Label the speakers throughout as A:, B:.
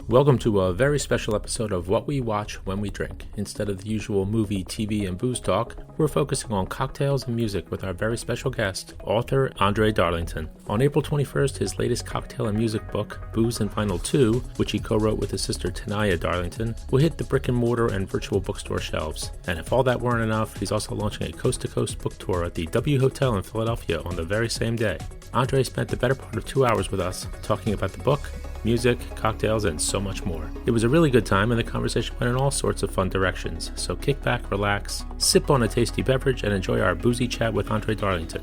A: Welcome to a very special episode of What We Watch When We Drink. Instead of the usual movie, TV, and booze talk, we're focusing on cocktails and music with our very special guest, author Andre Darlington. On April 21st, his latest cocktail and music book, Booze and Vinyl 2, which he co-wrote with his sister Tanaya Darlington, will hit the brick and mortar and virtual bookstore shelves. And if all that weren't enough, he's also launching a coast-to-coast book tour at the W Hotel in Philadelphia on the very same day. Andre spent the better part of 2 hours with us talking about the book, music, cocktails, and so much more. It was a really good time, and the conversation went in all sorts of fun directions. So kick back, relax, sip on a tasty beverage, and enjoy our boozy chat with Andre Darlington.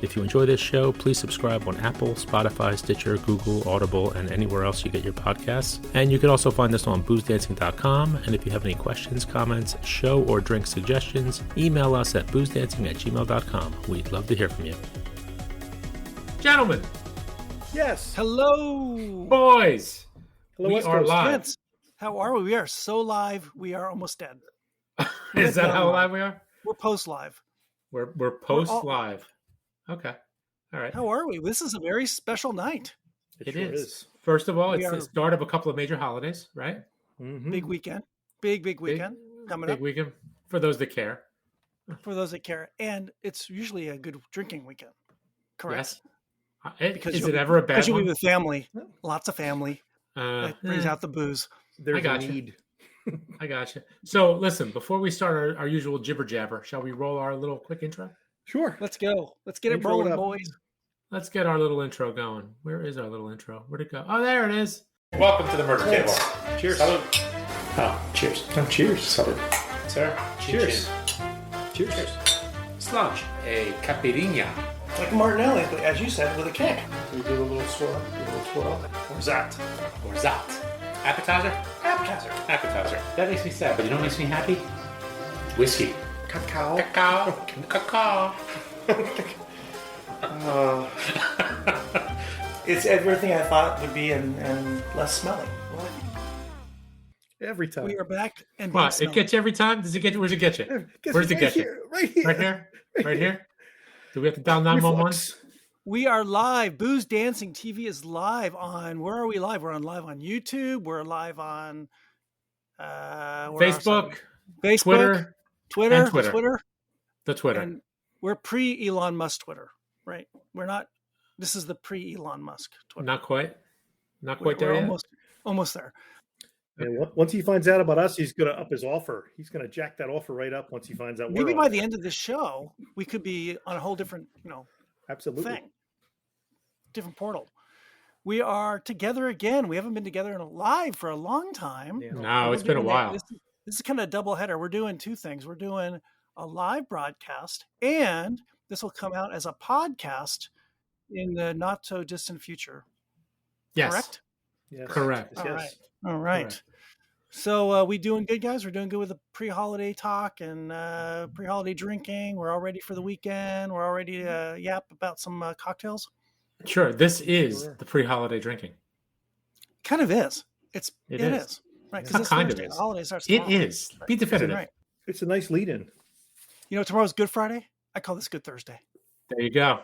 A: If you enjoy this show, please subscribe on Apple, Spotify, Stitcher, Google, Audible, and anywhere else you get your podcasts. And you can also find us on boozdancing.com. And if you have any questions, comments, show or drink suggestions, email us at boozdancing@gmail.com. We'd love to hear from you. Gentlemen.
B: Yes.
C: Hello.
A: Boys.
B: Hello,
A: we
B: West
A: are
B: Coast.
A: live.
C: Vince, how are we? We are so live. We are almost dead.
A: Is that how live we are?
C: We're post live.
A: We're post live. Okay. All right.
C: How are we? This is a very special night.
A: It
B: sure
A: is. First of all,
C: We
A: it's
C: are-
A: the start of a couple of major holidays, right?
B: Mhm.
C: Big weekend. Big weekend coming
A: Big
C: up
A: weekend for those that care.
C: for those that care. And it's usually a good drinking weekend. Correct.
A: Yes.
C: Because
A: Is
C: you'll
A: it
C: be-
A: ever a bad
C: Because you'll be
A: one?
C: with family. Lots of family. That brings
A: Eh,
C: out the booze.
B: There's
A: I got
B: a
A: you.
B: need.
A: I got you. So listen, before we start our usual jibber jabber, shall we roll our little quick intro?
B: Sure.
C: Let's go. Let's get it
B: Intro it
C: rolling,
B: up.
C: boys.
A: Let's get our little intro going. Where is our little intro? Where'd it go? Oh, there it is. Welcome to the murder table.
B: Cheers.
A: Salud.
D: Oh, cheers.
B: Oh, cheers.
D: Salud.
A: Sir.
B: Cheers. Cheers.
A: Slunch. A caipirinha.
C: Like Martinelli, but as you said, with a kick.
D: We do a little swirl.
C: Or that.
A: Or zot. Appetizer?
C: Appetizer.
A: Appetizer. That makes me sad, but you know what makes me happy? Whiskey.
D: Cacao.
A: Cacao. Cacao.
C: It's everything I thought would be and less smelly.
B: Every time.
C: We are back and
A: What? It gets you every time? Does it get you? Where's it get you?
B: Guess
A: Where's it
B: right
A: get you?
B: here, Right here.
A: Right here? Right here? Do we have to dial 911?
B: Reflex.
C: We are live. Booze Dancing TV is live on. Where are we live? We're on live on YouTube. We're live on where else are
A: Facebook,
C: we? Facebook,
A: Twitter,
C: Twitter,
A: and Twitter.
C: Twitter,
A: the Twitter.
C: and we're pre Elon Musk Twitter, right? We're not. This is the pre Elon Musk Twitter.
A: Not quite. Not
C: We're
A: quite there yet.
C: almost there.
B: And once he finds out about us, he's going to up his offer. He's going to jack that offer right up once he finds out.
C: Maybe
B: we're
C: by
B: on
C: the
B: there.
C: end of this show, we could be on a whole different,
B: Absolutely.
C: thing, different portal. We are together again. We haven't been together in a live for a long time.
B: Yeah.
A: No,
C: We're
A: it's been a
C: doing
A: while.
C: This is kind of a double header. We're doing two things. We're doing a live broadcast, and this will come out as a podcast in the not so distant future.
A: Yes.
C: Correct?
B: Yes.
A: Correct.
B: Yes.
C: All right. All right.
A: Correct.
C: So we doing good, guys. We're doing good with the pre-holiday talk and pre-holiday drinking. We're all ready for the weekend. We're all ready to yap about some cocktails.
A: Sure. This is
B: Sure.
A: the pre-holiday drinking.
C: Kind of is. It
A: It
C: is.
A: is.
C: Right.
A: Not
C: Because it's
A: kind of
C: Thursday.
A: is.
C: The holiday starts
A: It
C: tomorrow.
A: is. Be definitive.
C: Right.
B: It's a nice lead-in.
C: Tomorrow's Good Friday. I call this Good Thursday.
A: There you go.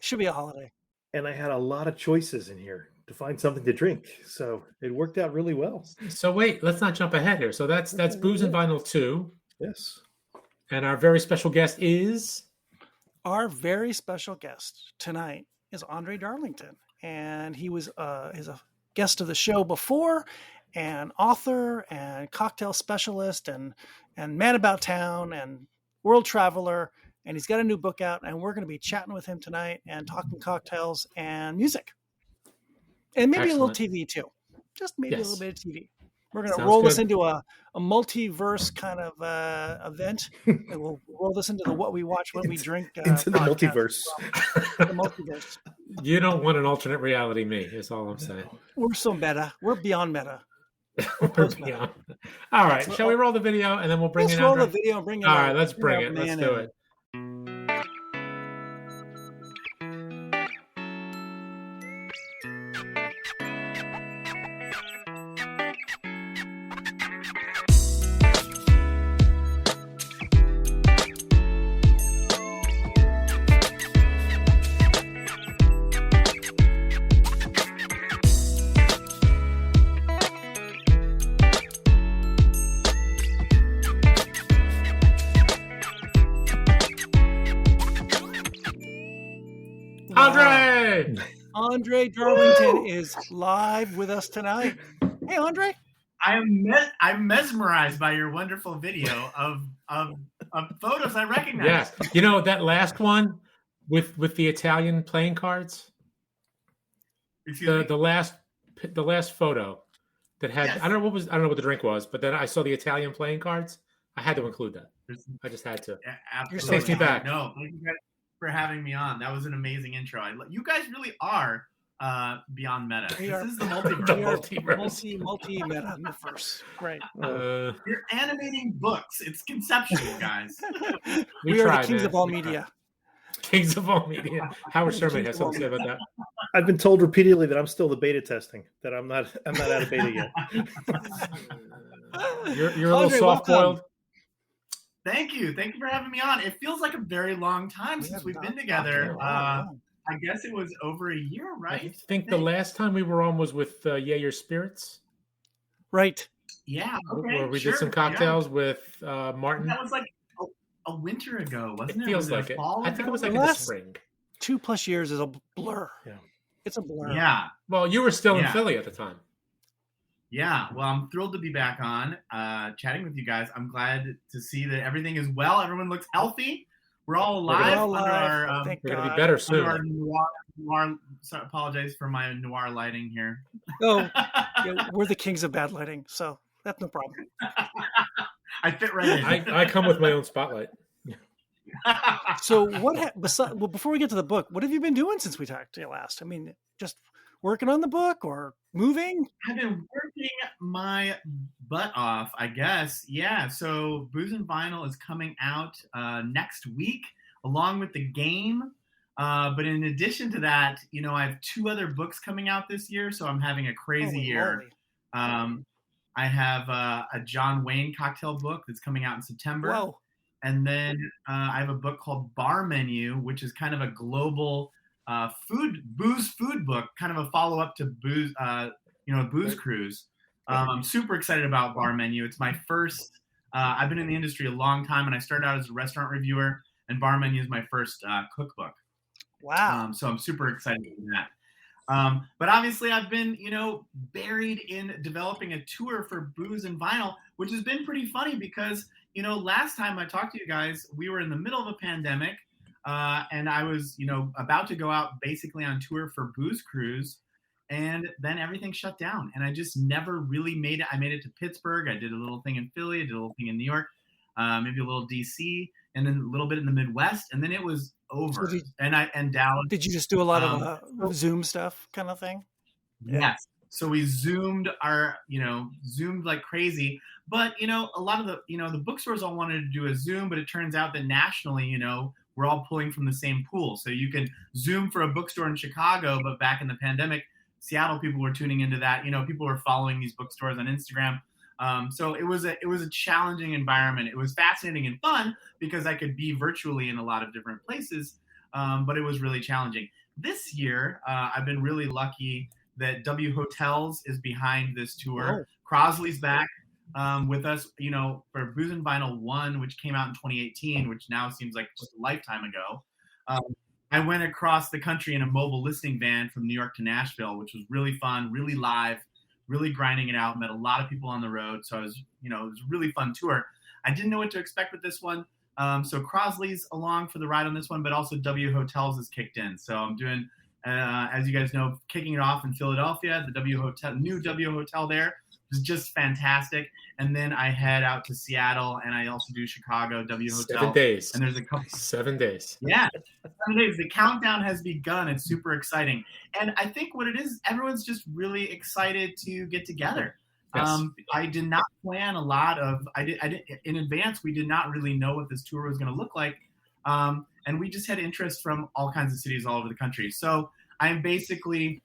C: Should be a holiday.
B: And I had a lot of choices in here to find something to drink. So it worked out really well.
A: So wait, let's not jump ahead here. So that's Booze and Vinyl 2.
B: Yes.
A: And our very special guest is
C: Our very special guest tonight is Andre Darlington, and he was is a guest of the show before, and author and cocktail specialist and man about town and world traveler, and he's got a new book out, and we're going to be chatting with him tonight and talking cocktails and music, and maybe a little
A: Excellent.
C: TV too, just maybe a
A: Yes.
C: little bit of TV. We're going to
A: Sounds
C: roll this
A: good.
C: into a multiverse kind of event. And we'll roll this into the what we watch when we drink.
B: Into the
C: podcast.
B: multiverse.
C: The multiverse.
A: you don't want an alternate reality me, is all I'm saying.
C: We're so meta. We're beyond meta.
A: We're
C: post-meta.
A: beyond. All right. Shall we roll the video and then we'll bring
C: Let's
A: in
C: roll the
A: Andre?
C: video and bring it.
A: All right, let's bring it. Let's do it. Andre.
C: Andre Darlington is live with us tonight. Hey, Andre.
E: I'm mesmerized by your wonderful video of photos I recognize.
A: Yes. You know that last one with the Italian playing cards?
E: Excuse me?
A: The last photo that had
E: Yes.
A: I don't know what the drink was, but then I saw the Italian playing cards. I had to include that. I just had to.
E: Yeah, absolutely.
A: Takes me back.
E: No, thank you guys for having me on. That was an amazing intro. You guys really are beyond meta. This is the multiverse.
C: Multi-meta universe. Great.
E: You're animating books. It's conceptual, guys.
C: We are the kings of all media.
A: Kings of all media. Howard Sherman has something to say about that.
B: I've been told repeatedly that I'm still the beta testing. That I'm not out of beta yet.
A: You're a little
C: Andre,
A: soft-boiled.
E: Thank you for having me on. It feels like a very long time since we've been together. I guess it was over a year, right?
A: I think the last time we were on was with Yeah Your Spirits.
C: Right.
E: Yeah. Okay,
A: where we did some cocktails with Martin.
E: That was like a winter ago, wasn't it?
A: Feels
E: was
A: like it.
E: Fall
A: I think it was like
C: The
A: in the
C: last
A: spring.
C: 2+ years is a blur.
B: Yeah.
C: It's a blur.
E: Yeah.
A: Well, you were still in
E: Yeah.
A: Philly at the time.
E: Yeah. Well, I'm thrilled to be back on chatting with you guys. I'm glad to see that everything is well. Everyone looks healthy. We're all alive.
C: We're all
E: under
C: alive.
E: our,
C: Thank
A: We're going to
C: God.
A: be better
E: under
A: soon.
E: our noir. Sorry, apologize for my noir lighting here.
C: Oh, yeah, we're the kings of bad lighting, so that's no problem.
E: I fit right in.
A: I come with my own spotlight.
C: So before we get to the book, what have you been doing since we talked to you last? I mean, just working on the book or moving?
E: I've been working my butt off, I guess. Yeah. So Booze and Vinyl is coming out next week, along with the game. But in addition to that, I have 2 other books coming out this year, so I'm having a crazy
C: Holy
E: year.
C: moly.
E: I have a John Wayne cocktail book that's coming out in September.
C: Whoa.
E: And then I have a book called Bar Menu, which is kind of a global booze food book, kind of a follow-up to Booze Cruise. I'm super excited about Bar Menu. It's my first. I've been in the industry a long time, and I started out as a restaurant reviewer, and Bar Menu is my first cookbook.
C: Wow.
E: So I'm super excited about that. But obviously, I've been, buried in developing a tour for Booze and Vinyl, which has been pretty funny because, last time I talked to you guys, we were in the middle of a pandemic, and I was, about to go out basically on tour for Booze Cruise, and then everything shut down, and I just never really made it. I made it to Pittsburgh. I did a little thing in Philly. I did a little thing in New York, maybe a little DC, and then a little bit in the Midwest, and then it was over.
C: So
E: and Dallas.
C: Did you just do a lot of Zoom stuff kind of thing?
E: Yes. So we zoomed like crazy. But, a lot of the bookstores all wanted to do a Zoom, but it turns out that nationally, we're all pulling from the same pool. So you can Zoom for a bookstore in Chicago, but back in the pandemic, Seattle people were tuning into that. People were following these bookstores on Instagram. So it was a challenging environment. It was fascinating and fun because I could be virtually in a lot of different places, but it was really challenging. This year, I've been really lucky that W Hotels is behind this tour.
C: Oh.
E: Crosley's back with us, for Booze and Vinyl 1, which came out in 2018, which now seems like just a lifetime ago. I went across the country in a mobile listing van from New York to Nashville, which was really fun, really live, really grinding it out, met a lot of people on the road. So it was a really fun tour. I didn't know what to expect with this one. So Crosley's along for the ride on this one, but also W Hotels is kicked in. So I'm doing, as you guys know, kicking it off in Philadelphia, the new W Hotel there is just fantastic. And then I head out to Seattle, and I also do Chicago, W Hotel.
A: 7 days.
E: And there's a couple.
A: 7 days.
E: Yeah, 7 days. The countdown has begun. It's super exciting. And I think what it is, everyone's just really excited to get together.
A: Yes.
E: I did not plan a lot of. I did in advance. We did not really know what this tour was going to look like, and we just had interest from all kinds of cities all over the country. So I'm basically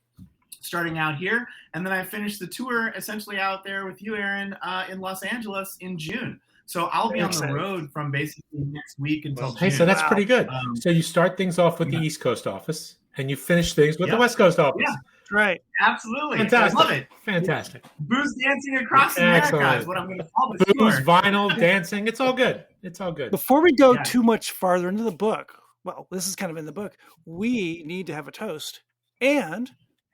E: starting out here, and then I finished the tour essentially out there with you, Aaron, in Los Angeles in June. So I'll be on the road from basically next week until June.
A: Hey, so that's pretty good. So you start things off with the East Coast office, and you finish things with the West Coast office.
E: Yeah.
C: Right.
E: Absolutely.
A: Fantastic.
E: I love it.
A: Fantastic.
E: Booze dancing across America is what I'm going to call this
A: Booze,
E: tour.
A: vinyl, dancing. It's all good. It's all good.
C: Before we go too much farther into the book, well, this is kind of in the book, we need to have a toast and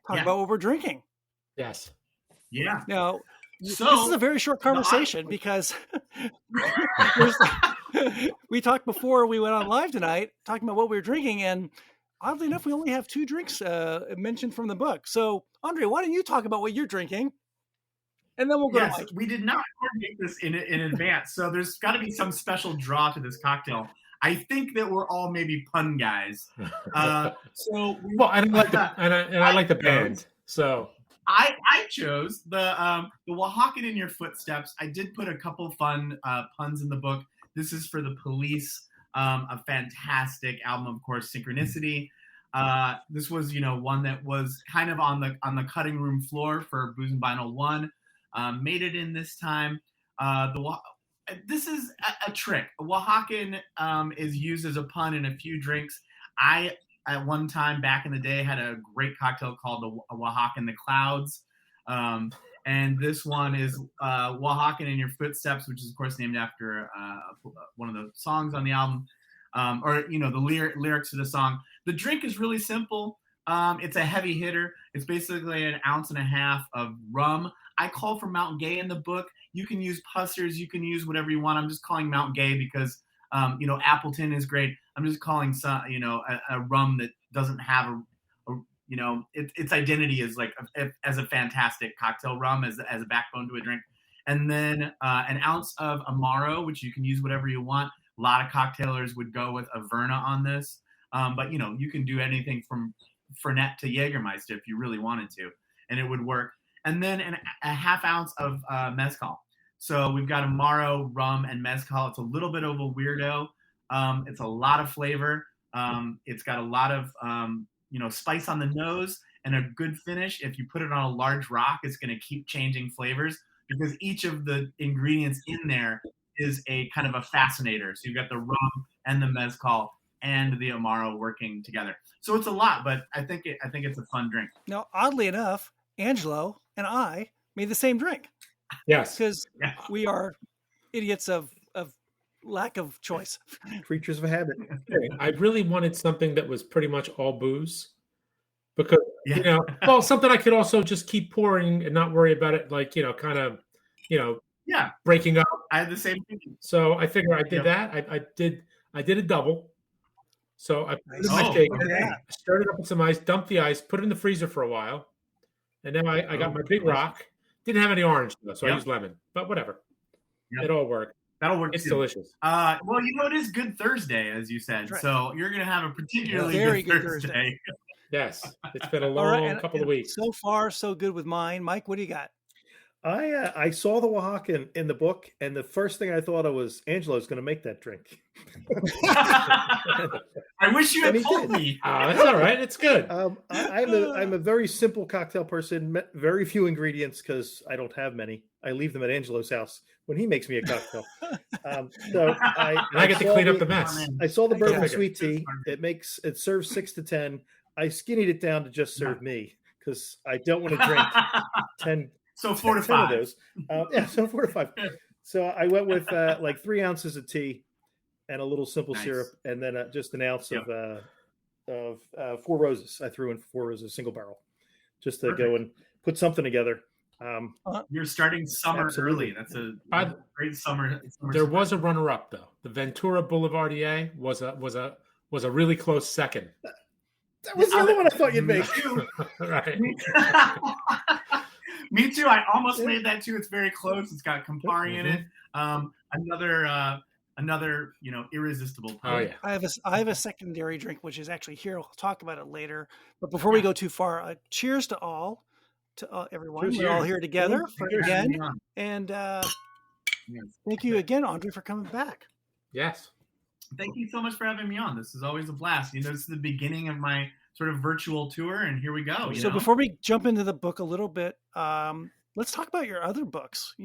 C: talk
E: Yeah.
C: about what we're drinking.
A: Yes.
E: Yeah.
C: Now,
E: So
C: this is a very short conversation because we talked before we went on live tonight, talking about what we were drinking, and oddly enough, we only have 2 drinks mentioned from the book. So, Andre, why don't you talk about what you're drinking, and then we'll go to
E: Yes,
C: Mike.
E: we did not coordinate this in advance, so there's got to be some special draw to this cocktail. I think that we're all maybe pun guys. So
A: Well, I like I like the band. So
E: I chose the Oaxacan in Your Footsteps. I did put a couple fun puns in the book. This is for the Police, a fantastic album, of course, Synchronicity. This was, one that was kind of on the cutting room floor for Booze and Vinyl 1. Made it in this time. This is a trick. Oaxacan is used as a pun in a few drinks. I, at one time back in the day, had a great cocktail called the Oaxacan the Clouds. And this one is Oaxacan in Your Footsteps, which is, of course, named after one of the songs on the album, or, the lyrics to the song. The drink is really simple. It's a heavy hitter. It's basically 1.5 ounces of rum. I call for Mount Gay in the book. You can use Pussers. You can use whatever you want. I'm just calling Mount Gay because, Appleton is great. I'm just calling some, a rum that doesn't have its identity is like as a fantastic cocktail rum as a backbone to a drink. And then 1 ounce of Amaro, which you can use whatever you want. A lot of cocktailers would go with Averna on this. But, you can do anything from Fernet to Jägermeister if you really wanted to, and it would work. And then a 1/2 ounce of mezcal. So we've got Amaro, rum, and mezcal. It's a little bit of a weirdo. It's a lot of flavor. It's got a lot of, spice on the nose and a good finish. If you put it on a large rock, it's going to keep changing flavors because each of the ingredients in there is a kind of a fascinator. So you've got the rum and the mezcal and the Amaro working together. So it's a lot, but I think it's a fun drink.
C: Now, oddly enough, Angelo and I made the same drink.
A: yes,
C: Because we are idiots of lack of choice.
B: Creatures of habit.
A: I really wanted something that was pretty much all booze because something I could also just keep pouring and not worry about it, like breaking up.
E: I had the same thing.
A: So I figured I did that. I did a double. So I put it in my shaker, stirred it up with some ice, dumped the ice, put it in the freezer for a while, and then I got my big rock. Didn't have any orange though, so I used lemon. But whatever, it all worked.
E: That'll work.
A: It's
E: too.
A: delicious.
E: Well, it is Good Thursday, as you said,
C: right.
E: So you're gonna have a particularly
C: Very
E: good
C: good
E: Thursday.
A: Yes, it's been a long couple of weeks.
C: So far, so good with mine. Mike, what do you got?
B: I saw the Oaxacan in the book, and the first thing I thought of was Angelo's going to make that drink.
E: I wish you had told me.
A: It's all right. It's good.
B: I'm a very simple cocktail person. Very few ingredients because I don't have many. I leave them at Angelo's house when he makes me a cocktail. So
A: I get to clean up the mess.
B: I saw the bourbon sweet tea. It serves 6 to 10. I skinnied it down to just serve me because I don't want to drink 10.
E: So 4 to
B: 10
E: 5.
B: of those. So 4 to 5. So I went with like 3 ounces of tea and a little simple syrup, and then just 1 ounce of 4 Roses. I threw in 4 Roses, single barrel, just to go and put something together.
E: You're starting summer early. That's a great summer.
A: There was a runner-up though. The Ventura Boulevardier was a really close second.
B: That was the other one I thought you'd make.
A: Right.
E: Me too. I almost made that too. It's very close. It's got Campari in it. Another irresistible.
A: Oh yeah.
C: I have a secondary drink, which is actually here. We'll talk about it later. But before we go too far, cheers to all, everyone.
B: Cheers.
C: We're all here together again, and
E: Yes.
C: thank you again, Andre, for coming back.
A: Yes.
E: Thank you so much for having me on. This is always a blast. This is the beginning of my sort of virtual tour, and here we go.
C: So before we jump into the book a little bit, let's talk about your other books.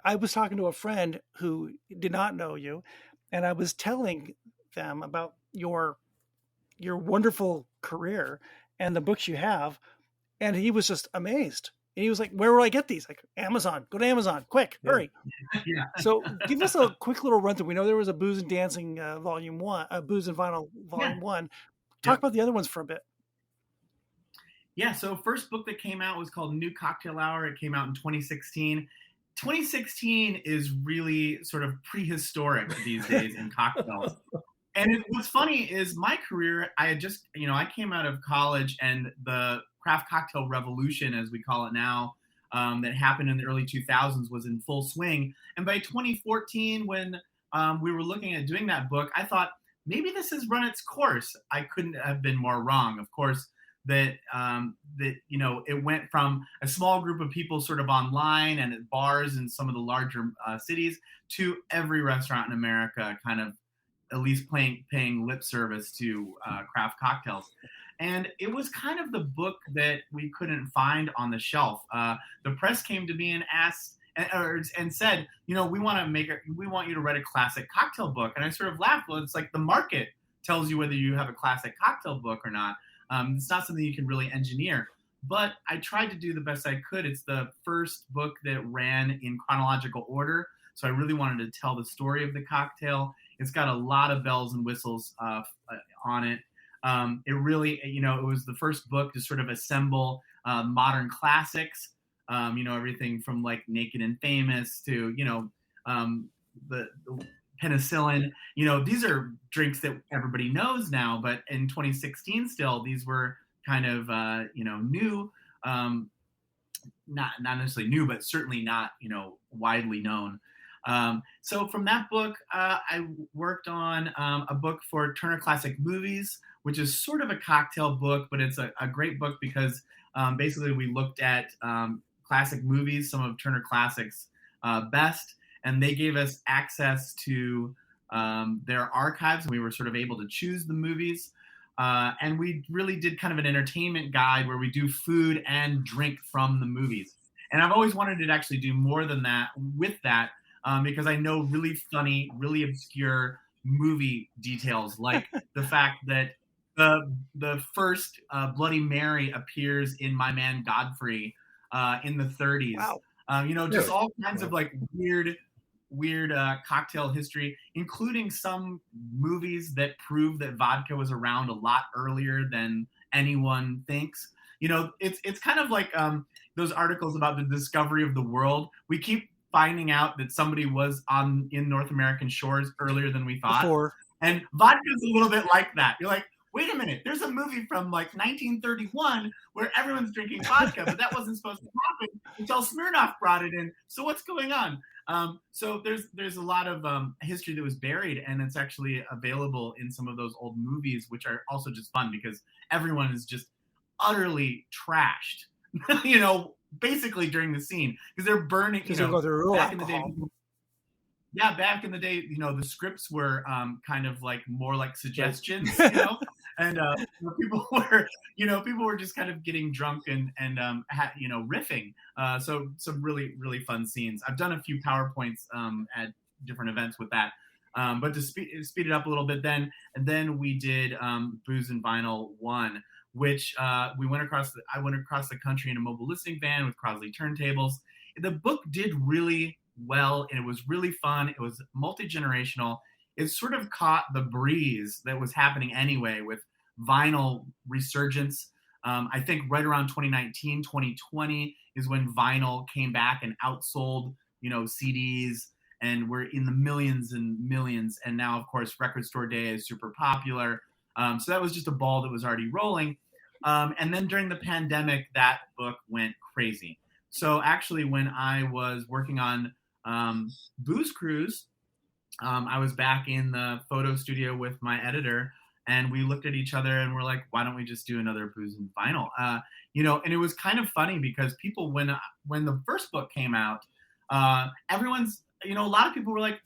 C: I was talking to a friend who did not know you, and I was telling them about your wonderful career and the books you have, and he was just amazed. And he was like, "Where will I get these?" Like, Amazon. Go to Amazon, quick, hurry!
E: Yeah.
C: So give us a quick little run through. We know there was a Booze and Dancing Volume 1, Booze and Vinyl Volume 1. Talk about the other ones for a bit.
E: Yeah, so first book that came out was called New Cocktail Hour. It came out in 2016. 2016 is really sort of prehistoric these days in cocktails. And what's funny is my career, I had just, I came out of college, and the craft cocktail revolution, as we call it now, that happened in the early 2000s was in full swing. And by 2014, when we were looking at doing that book, I thought maybe this has run its course. I couldn't have been more wrong. Of course, that it went from a small group of people sort of online and at bars in some of the larger cities to every restaurant in America kind of at least paying lip service to craft cocktails. And it was kind of the book that we couldn't find on the shelf. The press came to me and asked and said, we want you to write a classic cocktail book. And I sort of laughed. Well, it's like the market tells you whether you have a classic cocktail book or not. It's not something you can really engineer. But I tried to do the best I could. It's the first book that ran in chronological order. So I really wanted to tell the story of the cocktail. It's got a lot of bells and whistles on it. It really, it was the first book to sort of assemble modern classics. Everything from like Naked and Famous to, the penicillin. These are drinks that everybody knows now, but in 2016 still, these were kind of, new. Not necessarily new, but certainly not, widely known. So from that book, I worked on a book for Turner Classic Movies, which is sort of a cocktail book, but it's a great book because basically we looked at classic movies, some of Turner Classic's best, and they gave us access to their archives, and we were sort of able to choose the movies. And we really did kind of an entertainment guide where we do food and drink from the movies. And I've always wanted to actually do more than that with that, because I know really funny, really obscure movie details, like the fact that the first Bloody Mary appears in My Man Godfrey in the 30s.
C: Wow.
E: Just all kinds of like weird cocktail history, including some movies that prove that vodka was around a lot earlier than anyone thinks. It's kind of like those articles about the discovery of the world. We keep finding out that somebody was in North American shores earlier than we thought.
C: Before.
E: And vodka is a little bit like that. You're like, wait a minute, there's a movie from like 1931 where everyone's drinking vodka, but that wasn't supposed to happen until Smirnoff brought it in. So what's going on? So there's a lot of history that was buried, and it's actually available in some of those old movies, which are also just fun because everyone is just utterly trashed, basically during the scene because they're burning. Back in the day. Yeah, back in the day, the scripts were kind of like more like suggestions, and people were just kind of getting drunk and riffing. So some really, really fun scenes. I've done a few PowerPoints at different events with that. But to speed it up a little bit, then we did Booze and Vinyl 1, which I went across the country in a mobile listening van with Crosley turntables. The book did really well, and it was really fun. It was multi-generational. It sort of caught the breeze that was happening anyway with vinyl resurgence. I think right around 2019, 2020 is when vinyl came back and outsold, CDs, and we're in the millions and millions. And now, of course, Record Store Day is super popular. So that was just a ball that was already rolling. And then during the pandemic, that book went crazy. So actually, when I was working on Booze Cruise, I was back in the photo studio with my editor, and we looked at each other and we're like, why don't we just do another Booze and Vinyl? And it was kind of funny because people, when the first book came out, everyone's, a lot of people were like,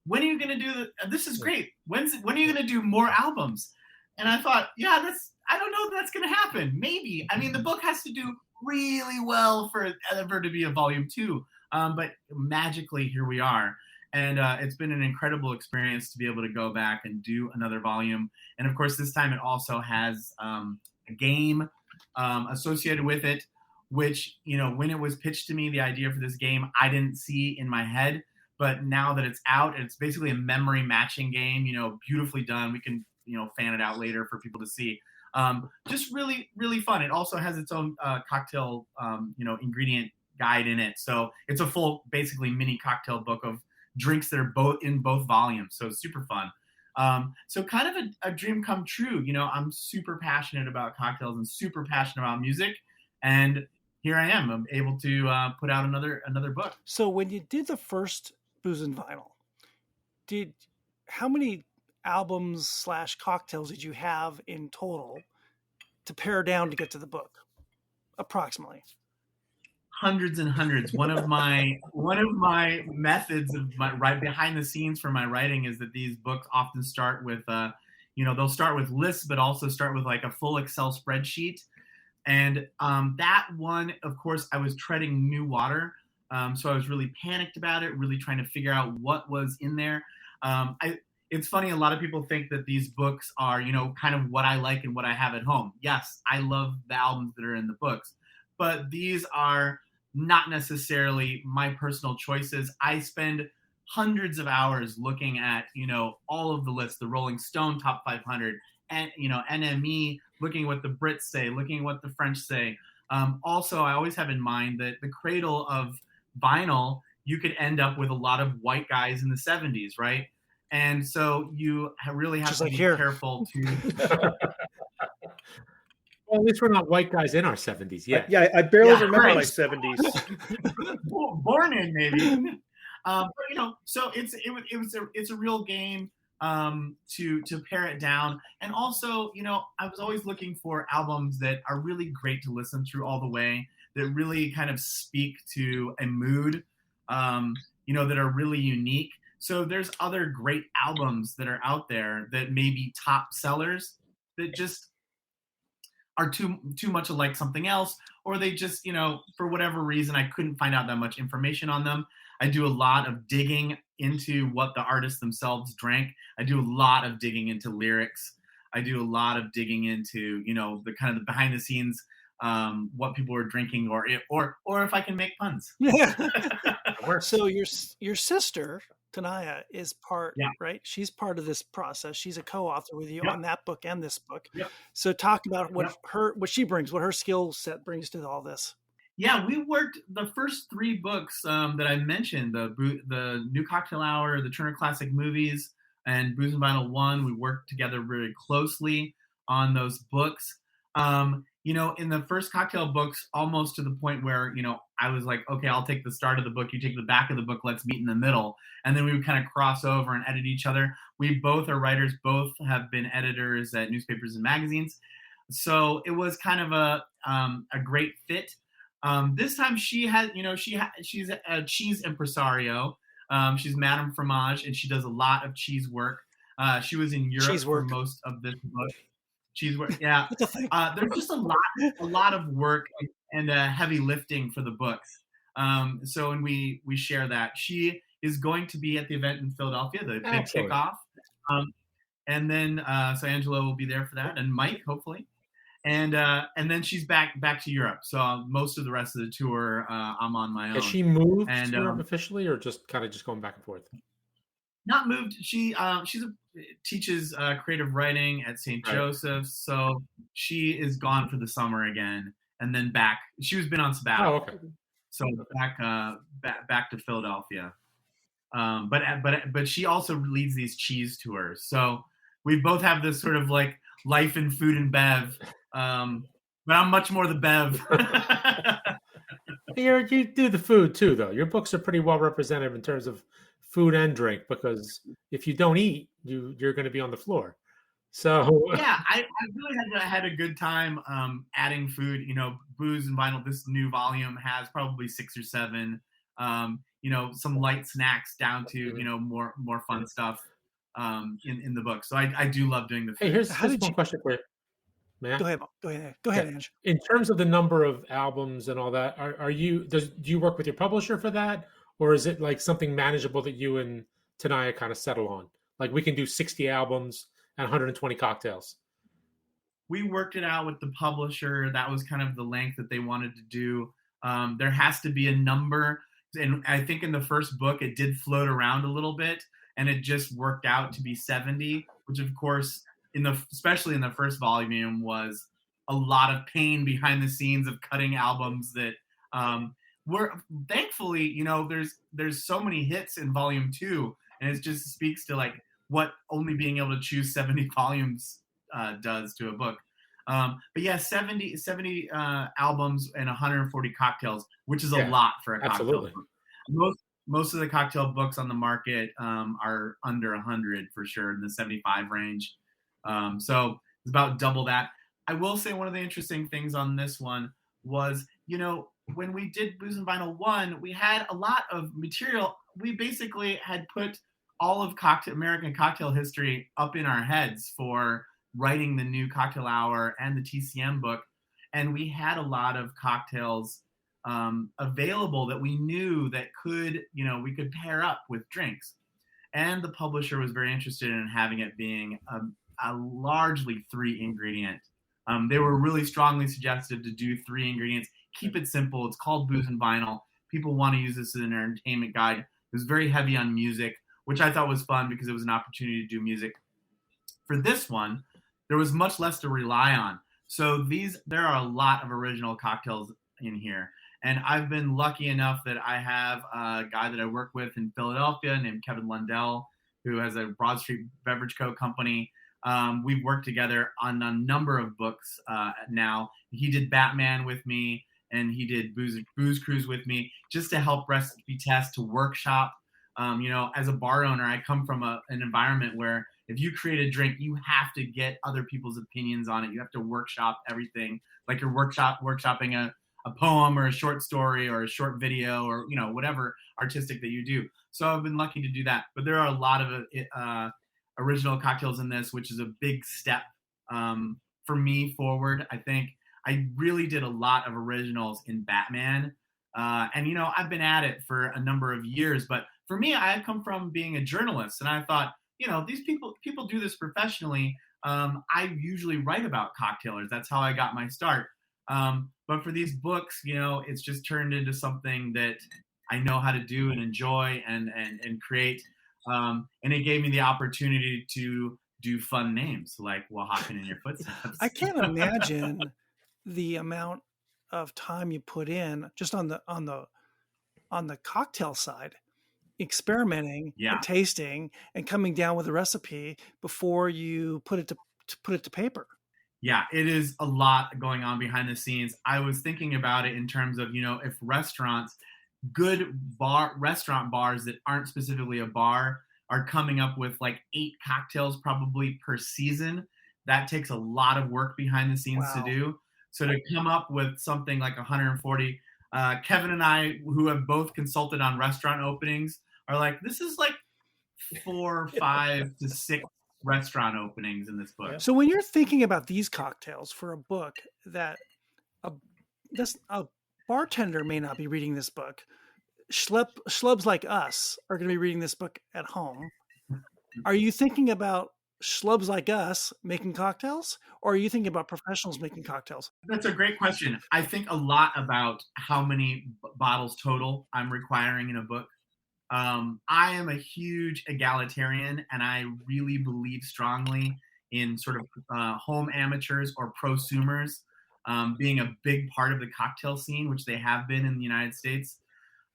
E: when are you going to do this is great. When are you going to do more albums? And I thought, I don't know if that's going to happen. Maybe. I mean, the book has to do really well for it ever to be a volume 2. But magically, here we are. And it's been an incredible experience to be able to go back and do another volume. And of course, this time it also has a game associated with it, which, when it was pitched to me, the idea for this game, I didn't see in my head. But now that it's out, it's basically a memory matching game, beautifully done. We can, fan it out later for people to see. Just really, really fun. It also has its own cocktail, ingredient guide in it. So it's a full, basically mini cocktail book of drinks that are both in both volumes. So it's super fun. So kind of a dream come true. I'm super passionate about cocktails and super passionate about music. And here I am. I'm able to put out another book.
C: So when you did the first Booze and Vinyl, how many albums / cocktails did you have in total to pare down to get to the book, approximately?
E: Hundreds and hundreds. One of my methods of my right behind the scenes for my writing is that these books often start with they'll start with lists, but also start with like a full Excel spreadsheet. And that one, of course, I was treading new water. So I was really panicked about it, really trying to figure out what was in there. It's funny, a lot of people think that these books are, kind of what I like and what I have at home. Yes, I love the albums that are in the books, but these are not necessarily my personal choices. I spend hundreds of hours looking at, all of the lists, the Rolling Stone Top 500, and, NME, looking at what the Brits say, looking at what the French say. Also, I always have in mind that the cradle of vinyl, you could end up with a lot of white guys in the 70s, right? And so you really have to be careful to...
A: Well, at least we're not white guys in our 70s yet.
B: Yeah, I barely remember my 70s.
E: Born in, maybe. But, so it's a real game to pare it down. And also, I was always looking for albums that are really great to listen through all the way, that really kind of speak to a mood, that are really unique. So there's other great albums that are out there that may be top sellers that just are too much like something else, or they just, for whatever reason, I couldn't find out that much information on them. I do a lot of digging into what the artists themselves drank. I do a lot of digging into lyrics. I do a lot of digging into, the kind of the behind the scenes, what people are drinking, or if I can make puns.
C: So your sister, Tanaya, is part, right? She's part of this process. She's a co-author with you on that book and this book. Yep. So talk about what she brings, what her skill set brings to all this.
E: Yeah, we worked the first 3 books that I mentioned, the New Cocktail Hour, the Turner Classic Movies, and Booze and Vinyl 1. We worked together very closely on those books. In the first cocktail books, almost to the point where, I was like, okay, I'll take the start of the book, you take the back of the book, let's meet in the middle. And then we would kind of cross over and edit each other. We both are writers, both have been editors at newspapers and magazines. So it was kind of a great fit. This time she's a cheese impresario. She's Madame Fromage, and she does a lot of cheese work. She was in Europe for most of this book. Cheese work, yeah. There's just a lot of work and heavy lifting for the books. So we share that. She is going to be at the event in Philadelphia, the big kickoff. And then so Angela will be there for that, and Mike, hopefully. And then she's back to Europe. So most of the rest of the tour, I'm on my own.
A: Has she moved to Europe officially, or just going back and forth?
E: Not moved. She teaches creative writing at St. Joseph's, so she is gone for the summer again, and then back. She was been on sabbatical. Oh, okay. So back to Philadelphia. But she also leads these cheese tours. So we both have this sort of like life in food and bev. But I'm much more the bev.
A: You do the food too, though. Your books are pretty well represented in terms of food and drink, because if you don't eat, you're going to be on the floor. So
E: yeah, I really had a good time adding food. Booze and Vinyl, this new volume has probably 6 or 7. Some light snacks down to more fun stuff in the book. So I do love doing the food.
A: Hey, here's one question for you. Matt?
C: Go ahead, Ange.
A: In terms of the number of albums and all that, do you work with your publisher for that, or is it like something manageable that you and Tanaya kind of settle on? Like we can do 60 albums and 120 cocktails.
E: We worked it out with the publisher. That was kind of the length that they wanted to do. There has to be a number, and I think in the first book it did float around a little bit, and it just worked out to be 70, which of course especially in the first volume, was a lot of pain behind the scenes of cutting albums that were thankfully, there's so many hits in volume 2, and it just speaks to like what only being able to choose 70 volumes does to a book. But yeah, 70 albums and 140 cocktails, which is a lot for a cocktail book. Most of the cocktail books on the market are under 100 for sure, in the 75 range. So it's about double that. I will say one of the interesting things on this one was, when we did Booze and Vinyl 1, we had a lot of material. We basically had put all of American cocktail history up in our heads for writing the new Cocktail Hour and the TCM book. And we had a lot of cocktails available that we knew that we could pair up with drinks. And the publisher was very interested in having it being a largely 3-ingredient. They were really strongly suggestive to do 3 ingredients. Keep it simple. It's called Booze and Vinyl. People want to use this as an entertainment guide. It was very heavy on music, which I thought was fun because it was an opportunity to do music. For this one, there was much less to rely on. So there are a lot of original cocktails in here. And I've been lucky enough that I have a guy that I work with in Philadelphia named Kevin Lundell, who has a Broad Street Beverage Co. company. We've worked together on a number of books now. He did Batman with me, and he did Booze Cruise with me, just to help recipe test, to workshop. As a bar owner, I come from an environment where if you create a drink, you have to get other people's opinions on it. You have to workshop everything, like you're workshopping a poem or a short story or a short video or whatever artistic that you do. So I've been lucky to do that. But there are a lot of original cocktails in this, which is a big step for me forward. I think I really did a lot of originals in Batman. And I've been at it for a number of years, but for me, I come from being a journalist, and I thought, these people do this professionally. I usually write about cocktailers. That's how I got my start. But for these books, it's just turned into something that I know how to do and enjoy and create. And it gave me the opportunity to do fun names like Walking in Your Footsteps.
C: I can't imagine the amount of time you put in just on the cocktail side, experimenting and tasting and coming down with a recipe before you put it to paper.
E: Yeah, it is a lot going on behind the scenes. I was thinking about it in terms of, if good restaurant bars that aren't specifically a bar are coming up with like 8 cocktails probably per season, that takes a lot of work behind the scenes to do. So to come up with something like 140, Kevin and I, who have both consulted on restaurant openings, are like, this is like 4, 5 to 6 restaurant openings in this book.
C: So when you're thinking about these cocktails for a book that a bartender may not be reading this book, schlubs like us are going to be reading this book at home. Are you thinking about schlubs like us making cocktails, or are you thinking about professionals making cocktails?
E: That's a great question. I think a lot about how many bottles total I'm requiring in a book. I am a huge egalitarian, and I really believe strongly in sort of home amateurs or prosumers being a big part of the cocktail scene, which they have been in the United States.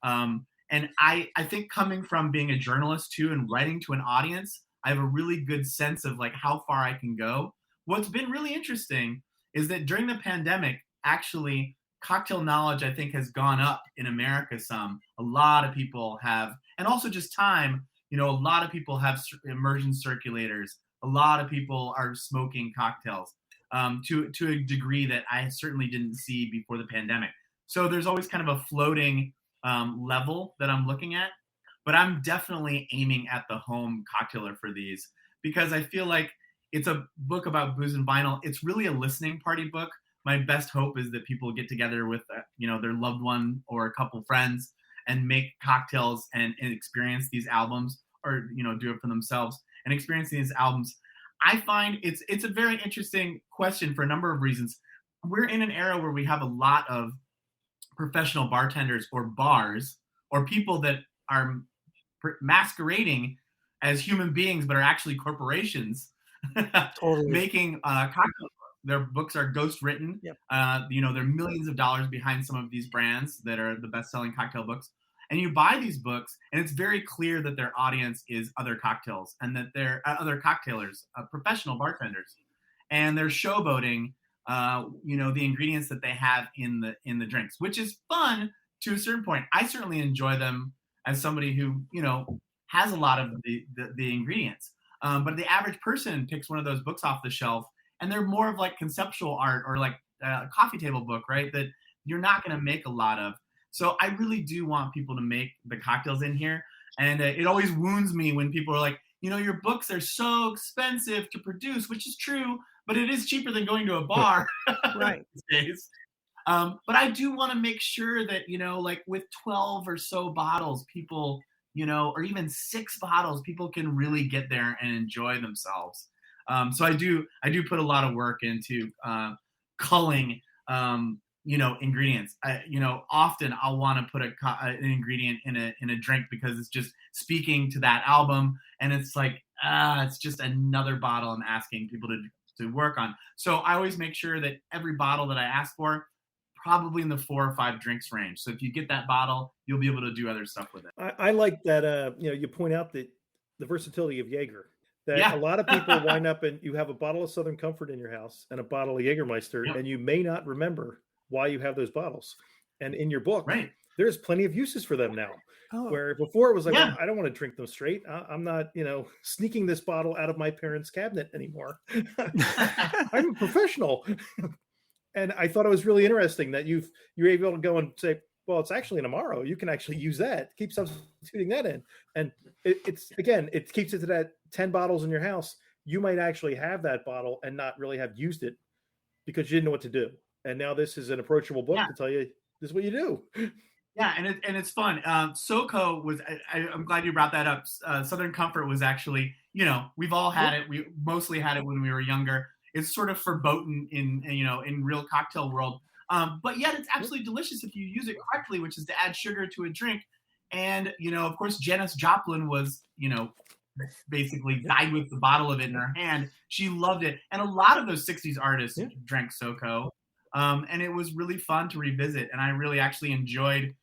E: And I think coming from being a journalist too and writing to an audience, I have a really good sense of like how far I can go. What's been really interesting is that during the pandemic, actually, cocktail knowledge, I think, has gone up in America some. A lot of people have, and also just time, a lot of people have immersion circulators. A lot of people are smoking cocktails to a degree that I certainly didn't see before the pandemic. So there's always kind of a floating level that I'm looking at. But I'm definitely aiming at the home cocktailer for these because I feel like it's a book about booze and vinyl. It's really a listening party book. My best hope is that people get together with, their loved one or a couple friends and make cocktails and experience these albums or, do it for themselves and experience these albums. I find it's a very interesting question for a number of reasons. We're in an era where we have a lot of professional bartenders or bars or people that are masquerading as human beings but are actually corporations
C: Totally.
E: making cocktails. Their books are ghost written.
C: Yep.
E: There are millions of dollars behind some of these brands that are the best selling cocktail books. And you buy these books, and it's very clear that their audience is other cocktails and that they're other cocktailers, professional bartenders, and they're showboating, the ingredients that they have in the drinks, which is fun to a certain point. I certainly enjoy them as somebody who has a lot of the ingredients. But the average person picks one of those books off the shelf, and they're more of like conceptual art or like a coffee table book, right? That you're not going to make a lot of. So I really do want people to make the cocktails in here. And it always wounds me when people are like, your books are so expensive to produce, which is true, but it is cheaper than going to a bar
C: Right.
E: these days. But I do want to make sure that, like with 12 or so bottles, people, or even 6 bottles, people can really get there and enjoy themselves. So I do put a lot of work into culling, ingredients. Often I'll want to put an ingredient in a drink because it's just speaking to that album, and it's like it's just another bottle I'm asking people to work on. So I always make sure that every bottle that I ask for, probably in the 4 or 5 drinks range. So if you get that bottle, you'll be able to do other stuff with it.
B: I like that. You point out that the versatility of Jaeger. That a lot of people wind up and you have a bottle of Southern Comfort in your house and a bottle of Jägermeister, and you may not remember why you have those bottles. And in your book, there's plenty of uses for them now. Oh. Where before it was like, well, I don't want to drink them straight. I'm not, sneaking this bottle out of my parents' cabinet anymore. I'm a professional. And I thought it was really interesting that you're able to go and say, well, it's actually an Amaro. You can actually use that. Keep substituting that in. And it keeps it to that 10 bottles in your house. You might actually have that bottle and not really have used it because you didn't know what to do. And now this is an approachable book to tell you this is what you do.
E: Yeah, and it's fun. SoCo was. I'm glad you brought that up. Southern Comfort was actually, we've all had it. We mostly had it when we were younger. It's sort of verboten in real cocktail world, but yet it's absolutely delicious if you use it correctly, which is to add sugar to a drink. And of course, Janis Joplin was basically died with the bottle of it in her hand. She loved it, and a lot of those '60s artists drank SoCo. And it was really fun to revisit. And I really actually enjoyed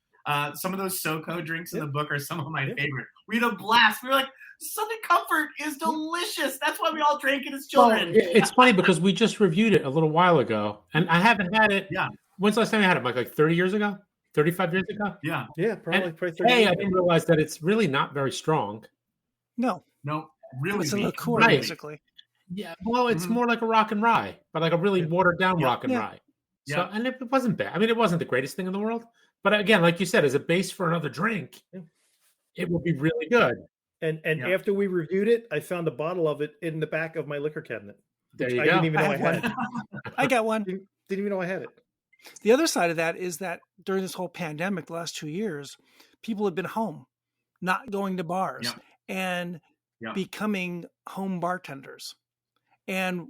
E: some of those SoCo drinks in the book are some of my favorite. We had a blast. We were like, Southern Comfort is delicious. That's why we all drank it as children.
A: Well, it's funny because we just reviewed it a little while ago. And I haven't had it. Yeah. When's the last time I had it? Like 30 years ago? 35 years ago?
E: Yeah.
B: Yeah, probably 30
A: years
B: ago.
A: I didn't realize that it's really not very strong.
C: No,
E: really.
C: It's a liqueur, basically.
A: Yeah. Well, it's more like a rock and rye, but like a really watered down rock and rye. So, and it wasn't bad. I mean, it wasn't the greatest thing in the world, but again, like you said, as a base for another drink, it would be really good.
B: And after we reviewed it, I found a bottle of it in the back of my liquor cabinet.
A: There you go.
B: I didn't even know I had it.
C: I got one.
B: Didn't even know I had it.
C: The other side of that is that during this whole pandemic, the last 2 years, people have been home, not going to bars, and becoming home bartenders, and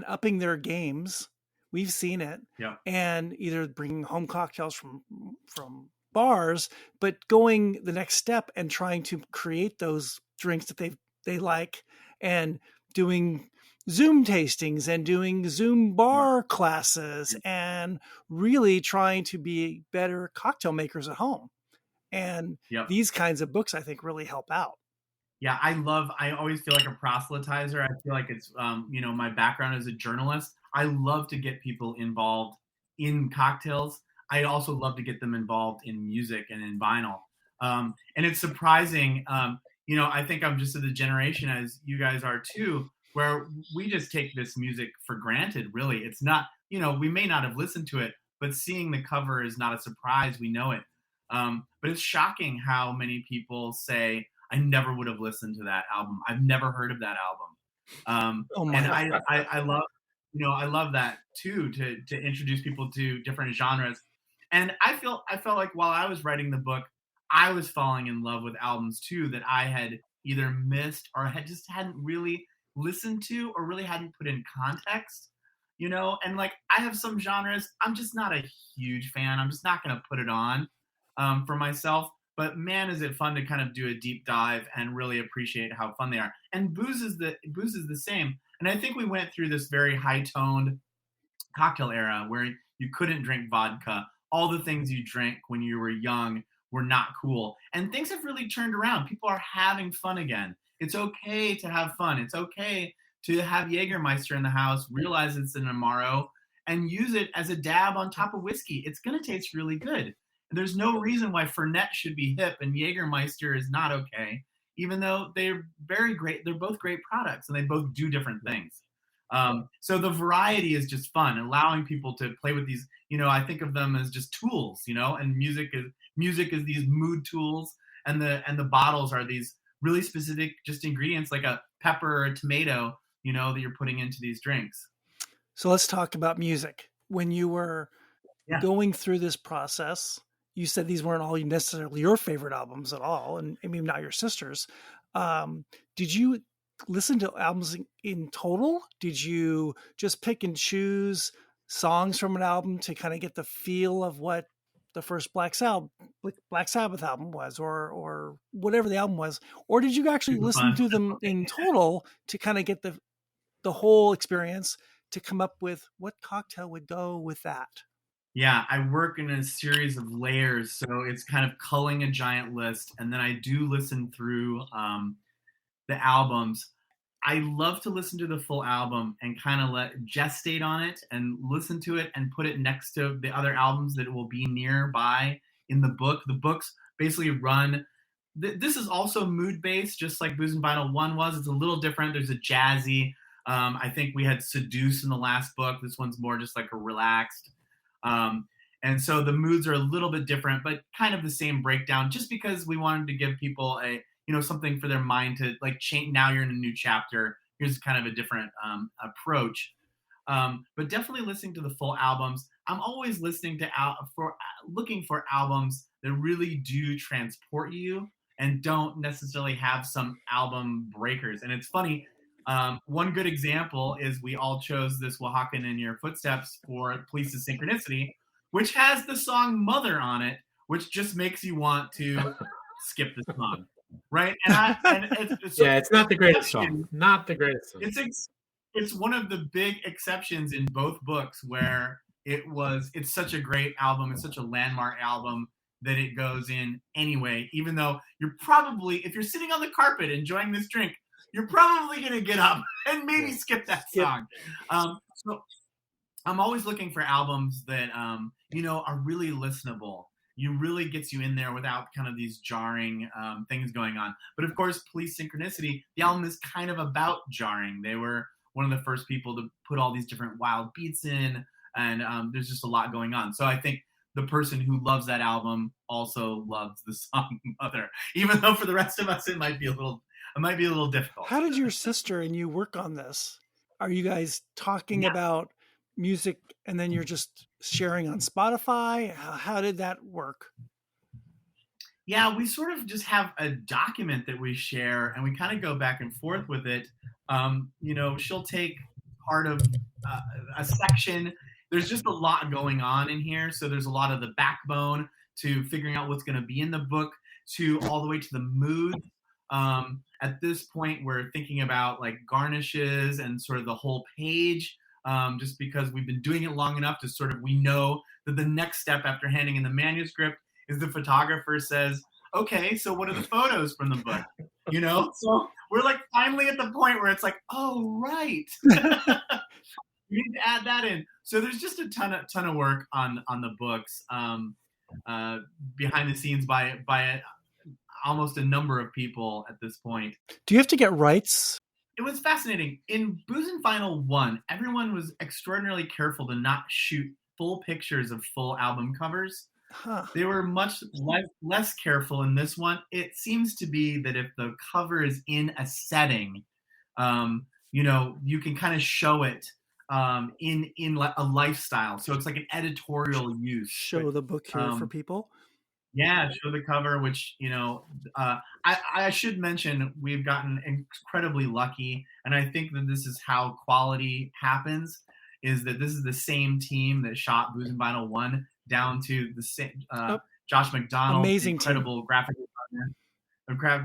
C: upping their games. We've seen it, and either bringing home cocktails from bars, but going the next step and trying to create those drinks that they like, and doing Zoom tastings and doing Zoom bar classes, and really trying to be better cocktail makers at home. And these kinds of books, I think, really help out.
E: Yeah, I always feel like a proselytizer. I feel like it's, my background as a journalist. I love to get people involved in cocktails. I also love to get them involved in music and in vinyl. And it's surprising, I think I'm just of the generation as you guys are too, where we just take this music for granted, really. It's not, we may not have listened to it, but seeing the cover is not a surprise. We know it. But it's shocking how many people say, I never would have listened to that album. I've never heard of that album. And I love, I love that too, to introduce people to different genres. And I felt like while I was writing the book, I was falling in love with albums too that I had either missed or hadn't really listened to or really hadn't put in context, and like I have some genres I'm just not a huge fan. I'm just not going to put it on for myself. But man, is it fun to kind of do a deep dive and really appreciate how fun they are. And booze is the same. And I think we went through this very high-toned cocktail era where you couldn't drink vodka. All the things you drank when you were young were not cool. And things have really turned around. People are having fun again. It's okay to have fun. It's okay to have Jägermeister in the house, realize it's an Amaro, and use it as a dab on top of whiskey. It's going to taste really good. And there's no reason why Fernet should be hip and Jägermeister is not okay, even though they're very great. They're both great products, and they both do different things. So the variety is just fun, allowing people to play with these, I think of them as just tools, and music is these mood tools, and the bottles are these really specific just ingredients like a pepper or a tomato, that you're putting into these drinks.
C: So let's talk about music. When you were going through this process, you said these weren't all necessarily your favorite albums at all, and maybe not your sister's. Did you listen to albums in total? Did you just pick and choose songs from an album to kind of get the feel of what the first Black Sabbath album was, or whatever the album was? Or did you actually listen to them in total to kind of get the whole experience to come up with what cocktail would go with that?
E: Yeah, I work in a series of layers, so it's kind of culling a giant list, and then I do listen through the albums. I love to listen to the full album and kind of gestate on it and listen to it and put it next to the other albums that will be nearby in the book. The books basically run. This is also mood-based, just like Booze and Vinyl 1 was. It's a little different. There's a jazzy. I think we had Seduce in the last book. This one's more just like a relaxed. And so the moods are a little bit different, but kind of the same breakdown, just because we wanted to give people something for their mind to like change. Now you're in a new chapter. Here's kind of a different approach. But definitely listening to the full albums. I'm always looking for albums that really do transport you and don't necessarily have some album breakers. And it's funny. One good example is we all chose this Oaxacan in Your Footsteps for Police's Synchronicity, which has the song Mother on it, which just makes you want to skip the song. Right.
A: It's not the greatest song. Not the greatest song.
E: It's one of the big exceptions in both books where it's such a great album. It's such a landmark album that it goes in anyway, even though you're probably, if you're sitting on the carpet enjoying this drink, you're probably going to get up and maybe skip that song. So I'm always looking for albums that, are really listenable. You really gets you in there without kind of these jarring things going on. But of course, Police Synchronicity, the album is kind of about jarring. They were one of the first people to put all these different wild beats in, and there's just a lot going on. So I think the person who loves that album also loves the song Mother, even though for the rest of us, it might be a little difficult.
C: How did your sister and you work on this? Are you guys talking about music and then you're just sharing on Spotify? How did that work?
E: Yeah, we sort of just have a document that we share and we kind of go back and forth with it. She'll take part of a section. There's just a lot going on in here. So there's a lot of the backbone to figuring out what's going to be in the book to all the way to the mood. At this point, we're thinking about like garnishes and sort of the whole page, just because we've been doing it long enough to sort of, we know that the next step after handing in the manuscript is the photographer says, okay, so what are the photos from the book? So we're like finally at the point where it's like, oh, right. We need to add that in. So there's just a ton of work on the books, behind the scenes by almost a number of people at this point.
C: Do you have to get rights?
E: It was fascinating. In Booze and Vinyl 1, everyone was extraordinarily careful to not shoot full pictures of full album covers.
C: Huh.
E: They were much less careful in this one. It seems to be that if the cover is in a setting, you can kind of show it in a lifestyle. So it's like an editorial use.
C: Show the book here for people.
E: Yeah, show the cover, which, I should mention we've gotten incredibly lucky. And I think that this is how quality happens, is that this is the same team that shot Booze and Vinyl 1 down to the Josh McDonald,
C: amazing
E: incredible graphic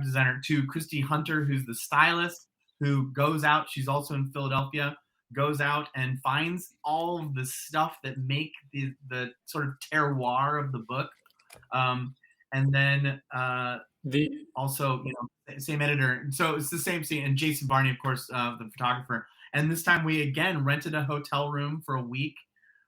E: designer, to Christy Hunter, who's the stylist. who goes out. She's also in Philadelphia. Goes out and finds all of the stuff that make the sort of terroir of the book, and then also, same editor. So it's the same scene. And Jason Barney, of course, the photographer. And this time we again rented a hotel room for a week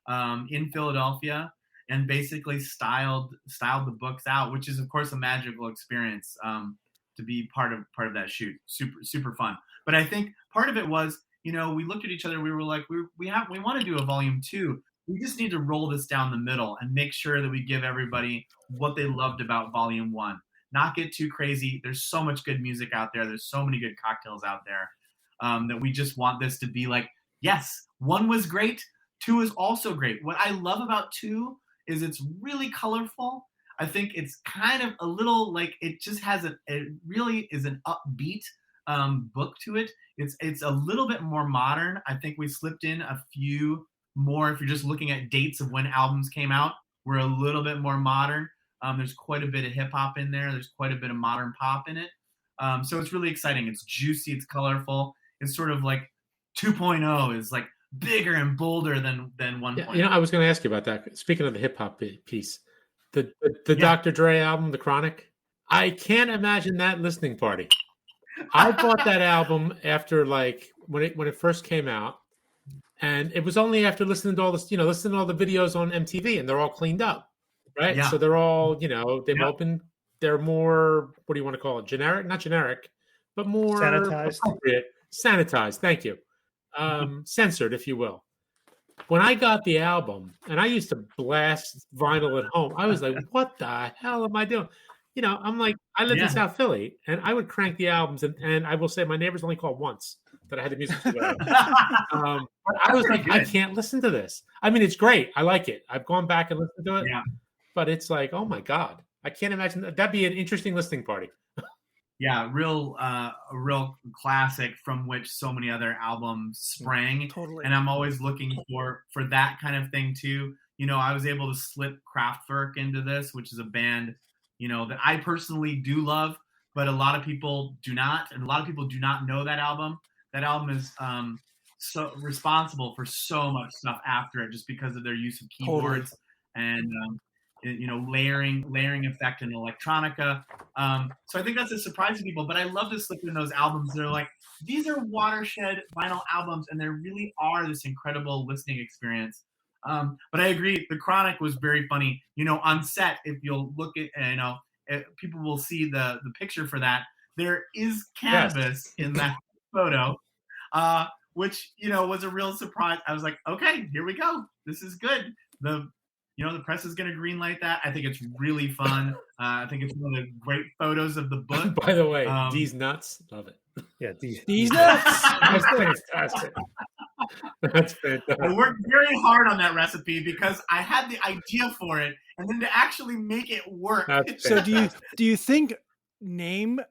E: in Philadelphia and basically styled the books out, which is of course a magical experience to be part of that shoot. Super fun. But I think part of it was, we looked at each other. We were like, we want to do a volume 2. We just need to roll this down the middle and make sure that we give everybody what they loved about volume 1. Not get too crazy. There's so much good music out there. There's so many good cocktails out there that we just want this to be like, yes, 1 was great. 2 is also great. What I love about 2 is it's really colorful. I think it's kind of a little like, it just has it really is an upbeat book to it. It's a little bit more modern. I think we slipped in a few more, if you're just looking at dates of when albums came out, we're a little bit more modern. There's quite a bit of hip hop in there. There's quite a bit of modern pop in it. So it's really exciting. It's juicy. It's colorful. It's sort of like 2.0 is like bigger and bolder than 1.0.
A: I was going to ask you about that. Speaking of the hip hop piece, the Dr. Dre album, The Chronic, I can't imagine that listening party. I bought that album after when it first came out, and it was only after listening to all this, listening to all the videos on MTV, and they're all cleaned up. Right. Yeah. So they're all, they've opened, they're more, what do you want to call it? Generic, not generic, but more
B: sanitized.
A: Appropriate. Sanitized. Thank you. Censored, if you will. When I got the album and I used to blast vinyl at home, I was like, what the hell am I doing? I'm like, I lived in South Philly and I would crank the albums and I will say my neighbors only called once that I had the music to go. But I was like, I can't listen to this. I mean, it's great. I like it. I've gone back and listened to it. Yeah. But it's like, oh my God, I can't imagine that'd be an interesting listening party.
E: Yeah, a real classic from which so many other albums sprang.
C: Totally.
E: And I'm always looking for that kind of thing too. I was able to slip Kraftwerk into this, which is a band, that I personally do love, but a lot of people do not, and a lot of people do not know that album. That album is so responsible for so much stuff after it, just because of their use of keyboards and layering effect and electronica. So I think that's a surprise to people, but I love to slip in those albums. They're like, these are watershed vinyl albums, and they really are this incredible listening experience. But I agree, The Chronic was very funny. On set, if you'll look at, people will see the picture for that. There is cannabis in that photo, which, was a real surprise. I was like, okay, here we go. This is good. The press is going to greenlight that. I think it's really fun. I think it's one of the great photos of the book.
A: By the way, D's nuts. Love it.
B: Yeah,
C: D's nuts.
A: That's fantastic. That's fantastic.
E: I worked very hard on that recipe because I had the idea for it, and then to actually make it work.
C: So do you think name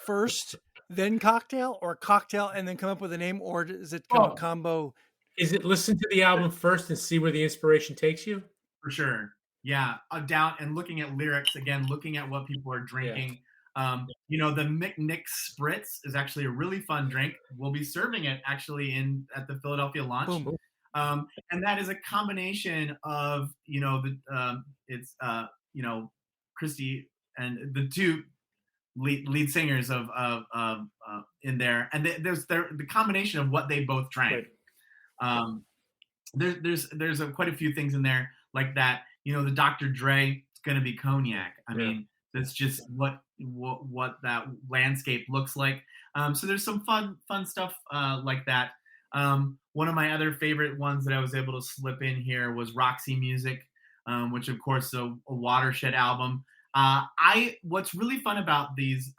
C: first, then cocktail, or cocktail and then come up with a name, or is it kind of a combo?
A: Is it listen to the album first and see where the inspiration takes you?
E: For sure. Yeah. Down and looking at lyrics again, looking at what people are drinking. Yeah. The McNick Spritz is actually a really fun drink. We'll be serving it actually at the Philadelphia launch.
C: Boom.
E: And that is a combination of, Christy and the two lead singers of in there. And there's the combination of what they both drank. Right. There's quite a few things in there like that. The Dr. Dre, it's going to be cognac. I mean, that's just what that landscape looks like. So there's some fun stuff like that. One of my other favorite ones that I was able to slip in here was Roxy Music, which of course is a watershed album. What's really fun about these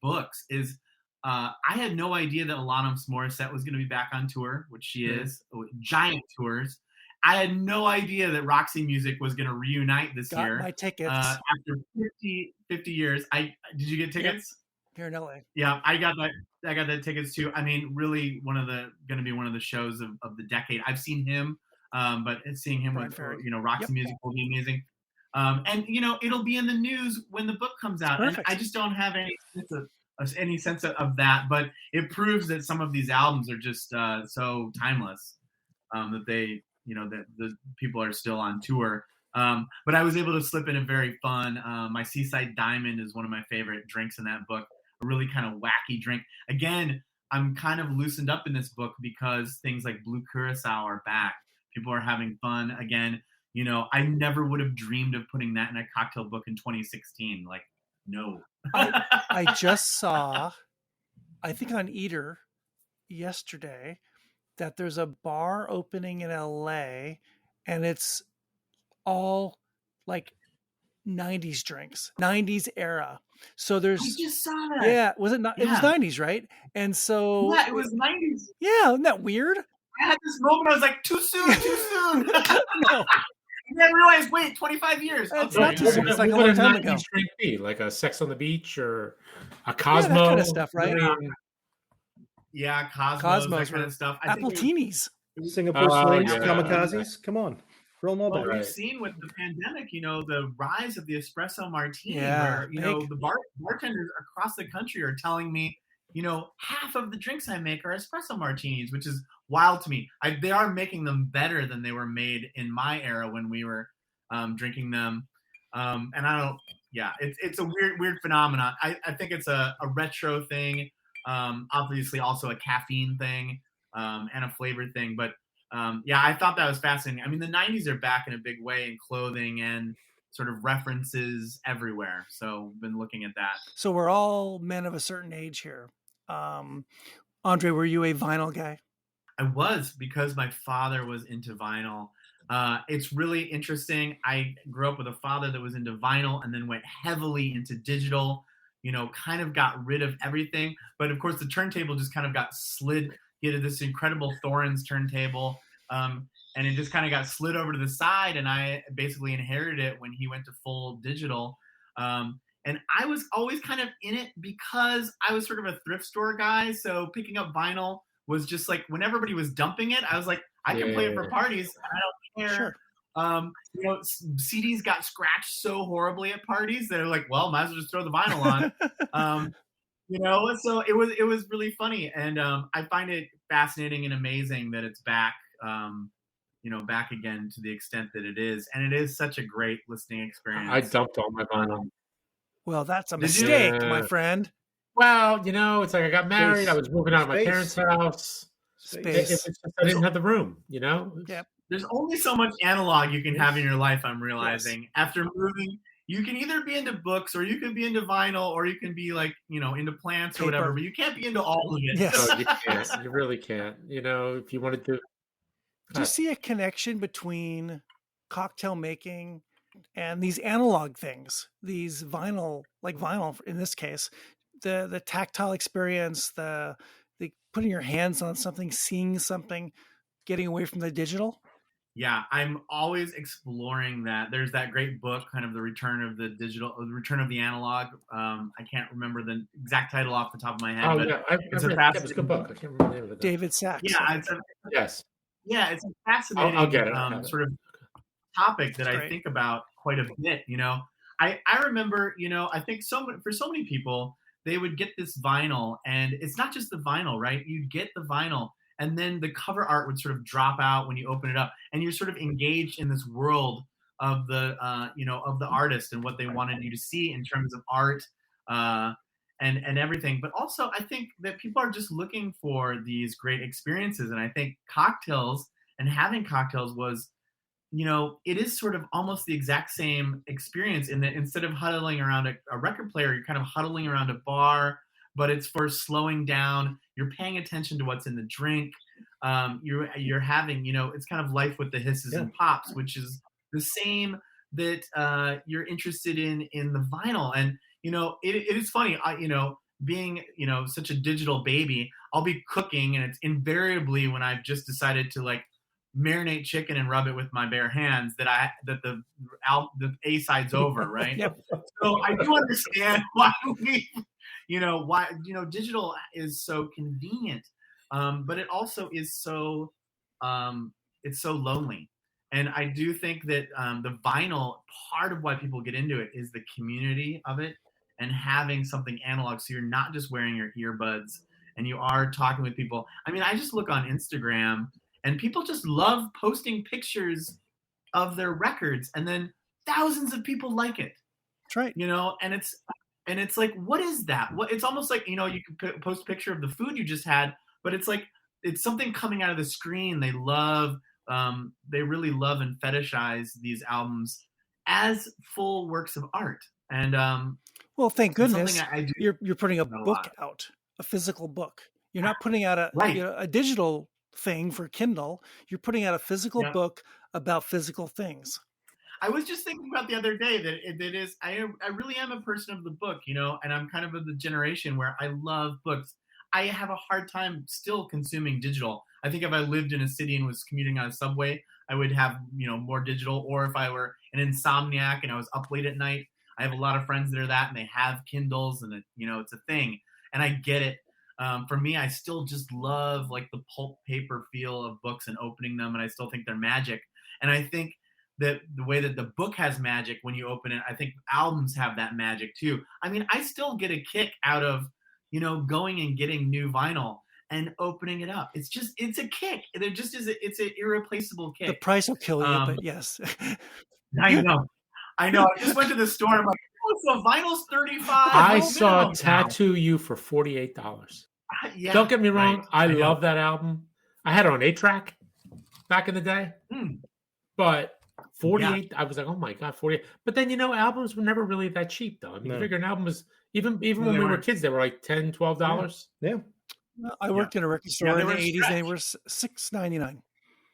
E: books is I had no idea that Alanis Morissette was going to be back on tour, which she is, giant tours. I had no idea that Roxy Music was going to reunite this year.
C: Got my tickets.
E: After 50 years. Did you get tickets?
C: Here in LA.
E: Yeah, I got the tickets too. I mean, really going to be one of the shows of the decade. I've seen him, but seeing him with Roxy Music will be amazing. And it'll be in the news when the book comes out. And I just don't have any sense any sense of that, but it proves that some of these albums are just so timeless, that they, that the people are still on tour. But I was able to slip in a very fun, my Seaside Diamond is one of my favorite drinks in that book, a really kind of wacky drink. Again, I'm kind of loosened up in this book because things like Blue Curacao are back. People are having fun again. I never would have dreamed of putting that in a cocktail book in 2016. Like, no.
C: I just saw, I think on Eater yesterday, that there's a bar opening in LA and it's all like 90s drinks, 90s era. So there's,
E: I just saw that.
C: yeah, was it not? It was 90s, right? And so,
E: yeah, it was 90s.
C: Yeah, isn't that weird?
E: I had this moment. I was like, too soon.
C: No.
E: And then I realized, wait, 25 years.
C: It's
E: Okay.
C: not too soon. It's like a long time ago.
A: Drink be? Like a Sex on the Beach or a Cosmo?
C: Yeah, that kind of stuff, right?
E: Yeah, Cosmos,
C: Cosmos,
E: that kind of stuff.
C: Apple teenies.
B: Singapore Slings, Kamikazes. Come on. Roll them all back.
E: We've seen with the pandemic, the rise of the espresso martini,
C: Yeah,
E: where, the bartenders across the country are telling me, half of the drinks I make are espresso martinis, which is wild to me. They are making them better than they were made in my era when we were drinking them. And I don't, it's a weird phenomenon. I think it's a retro thing, obviously also a caffeine thing, and a flavor thing. But I thought that was fascinating. I mean, the 90s are back in a big way in clothing and sort of references everywhere. So I've been looking at that.
C: So we're all men of a certain age here. Andre, were you a vinyl guy?
E: I was, because my father was into vinyl. It's really interesting. I grew up with a father that was into vinyl and then went heavily into digital, kind of got rid of everything. But of course, the turntable just kind of got slid. He had this incredible Thorens turntable, and it just kind of got slid over to the side, and I basically inherited it when he went to full digital. And I was always kind of in it because I was sort of a thrift store guy, so picking up vinyl was just like, when everybody was dumping it, I was like, I can play it for parties. I don't care. Sure. CDs got scratched so horribly at parties that are like, well, might as well just throw the vinyl on. So it was really funny, and I find it fascinating and amazing that it's back, back again to the extent that it is, and it is such a great listening experience.
A: I dumped all my vinyl.
C: Well, that's a mistake, my friend.
A: Well, it's like I got married.
B: Space.
A: I was moving out of my parents' house.
C: Space.
A: I didn't have the room,
C: Yep.
E: There's only so much analog you can have in your life, I'm realizing. Yes. After moving, you can either be into books, or you can be into vinyl, or you can be like, into plants or whatever, but you can't be into all of it.
C: Yes.
A: No, you can't. You really can't. If you wanted to.
C: Do you see a connection between cocktail making and these analog things, these vinyl in this case, the tactile experience, the putting your hands on something, seeing something, getting away from the digital?
E: Yeah, I'm always exploring that. There's that great book, kind of The Return of the Digital, The Return of the Analog. I can't remember the exact title off the top of my head.
A: Oh,
E: but
A: yeah.
E: It's a fascinating
A: good book. I can't remember the name of it.
C: David Sachs.
E: Yeah,
A: yes.
E: Yeah, it's a fascinating
A: I'll get it.
E: Sort of topic that
C: That's
E: I think about quite a bit. I remember, I think for so many people, they would get this vinyl, and it's not just the vinyl, right? You get the vinyl, and then the cover art would sort of drop out when you open it up, and you're sort of engaged in this world of the of the artist and what they wanted you to see in terms of art, and everything. But also, I think that people are just looking for these great experiences, and I think cocktails and having cocktails was, it is sort of almost the exact same experience, in that instead of huddling around a record player, you're kind of huddling around a bar, but it's for slowing down. You're paying attention to what's in the drink. You're having, it's kind of life with the hisses and pops, which is the same that you're interested in the vinyl. And, it is funny, being, such a digital baby, I'll be cooking, and it's invariably when I've just decided to like marinate chicken and rub it with my bare hands that the A side's over, right?
C: Yep.
E: So I do understand why digital is so convenient, but it also is so it's so lonely. And I do think that the vinyl, part of why people get into it is the community of it, and having something analog, so you're not just wearing your earbuds and you are talking with people. I mean, I just look on Instagram and people just love posting pictures of their records, and then thousands of people like it.
C: That's right.
E: You know, and it's like, what is that? What, it's almost like, you know, you could post a picture of the food you just had, but it's like, it's something coming out of the screen. They really love and fetishize these albums as full works of art. And
C: well, thank goodness
E: you're
C: putting a book out, a physical book. You're not putting out a digital thing for Kindle. You're putting out a physical book about physical things.
E: I was just thinking about the other day that it is, I really am a person of the book, you know, and I'm kind of the generation where I love books. I have a hard time still consuming digital. I think if I lived in a city and was commuting on a subway, I would have, you know, more digital. Or if I were an insomniac and I was up late at night, I have a lot of friends that are that, and they have Kindles, and it's a thing. And I get it. For me, I still just love like the pulp paper feel of books and opening them, and I still think they're magic. And I think that the way that the book has magic when you open it, I think albums have that magic too. I mean, I still get a kick out of, you know, going and getting new vinyl and opening it up. It's a kick. There just is it's an irreplaceable kick.
C: The price will kill you, but yes.
E: I know. I just went to the store and I'm like, oh, so vinyl's $35.
A: I saw Tattoo You for $48.
E: Yeah,
A: don't get me wrong. Right. I love that album. I had it on 8-track back in the day. But 48, I was like, oh my God, 48. But then, you know, albums were never really that cheap, though. I mean, you figure an album was, even when we were kids, they were like $10, $12.
B: Yeah.
C: I worked in a record store in the 80s, and they were $6.99.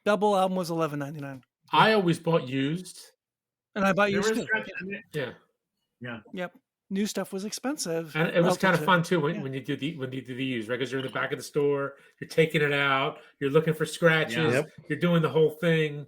C: Double album was $11.99.
A: I always bought used.
C: And I bought used too.
A: Yeah.
C: Yep. New stuff was expensive.
A: And it was kind of fun too when you do the used, right? Because you're in the back of the store, you're taking it out, you're looking for scratches, you're doing the whole thing.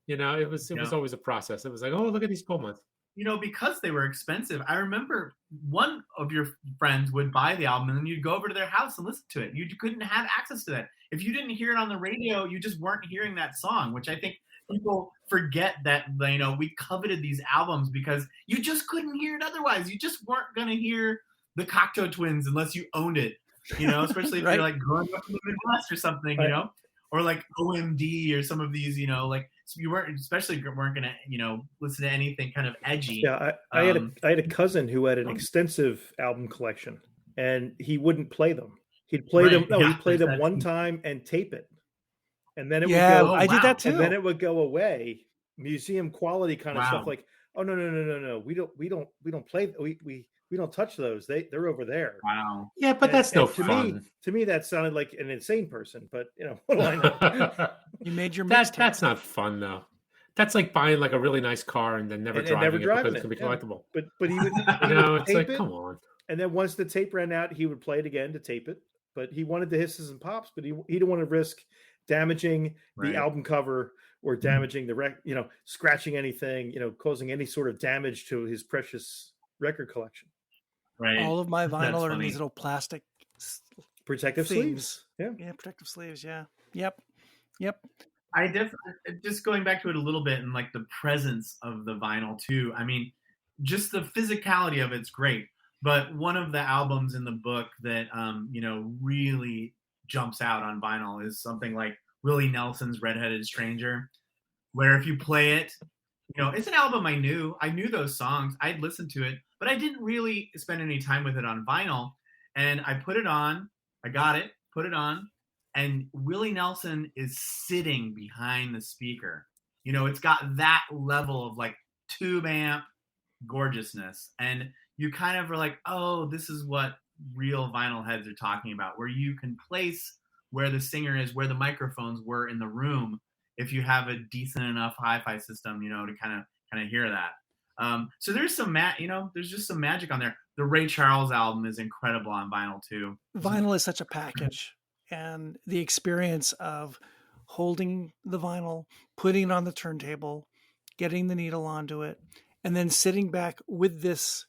A: You know, it was always a process. It was like, oh, look at these cool ones.
E: You know, because they were expensive. I remember one of your friends would buy the album and then you'd go over to their house and listen to it. You couldn't have access to that. If you didn't hear it on the radio, you just weren't hearing that song, which I think people forget that, you know, we coveted these albums because you just couldn't hear it otherwise. You just weren't going to hear the Cocteau Twins unless you owned it, you know, especially if you're like growing up in the Midwest or something, you know, or like OMD or some of these, you know, like you weren't going to, you know, listen to anything kind of edgy.
B: Yeah, I had a cousin who had an extensive album collection, and he wouldn't play them. He'd play them. No, he'd play them one time and tape it, and then it would go.
C: I did that too.
B: And then it would go away, museum quality kind of stuff. Like, oh no, we don't play. We don't touch those. They're over there.
E: Wow.
A: Yeah, but that's no fun.
B: To me, that sounded like an insane person. But you know, what do I know?
C: You made your
A: that's not fun though. That's like buying like a really nice car and then never driving it because it's gonna be collectible.
B: But he would,
A: you know, it's like, come on.
B: And then once the tape ran out, he would play it again to tape it. But he wanted the hisses and pops, but he didn't want to risk damaging the album cover or damaging the scratching anything, you know, causing any sort of damage to his precious record collection.
E: Right.
C: All of my vinyl are in these little plastic
B: protective sleeves.
C: Yeah, protective sleeves. Yeah. Yep.
E: I definitely, just going back to it a little bit, and like the presence of the vinyl too. I mean, just the physicality of it's great. But one of the albums in the book that you know, really jumps out on vinyl is something like Willie Nelson's Redheaded Stranger, where if you play it, you know, it's an album I knew those songs. I'd listened to it, but I didn't really spend any time with it on vinyl. And I put it on, I got it, put it on, and Willie Nelson is sitting behind the speaker. You know, it's got that level of like tube amp gorgeousness. And you kind of are like, oh, this is what real vinyl heads are talking about, where you can place where the singer is, where the microphones were in the room, if you have a decent enough hi-fi system, you know, to kind of hear that. So there's some there's just some magic on there. The Ray Charles album is incredible on vinyl too.
C: Vinyl is such a package, and the experience of holding the vinyl, putting it on the turntable, getting the needle onto it, and then sitting back with the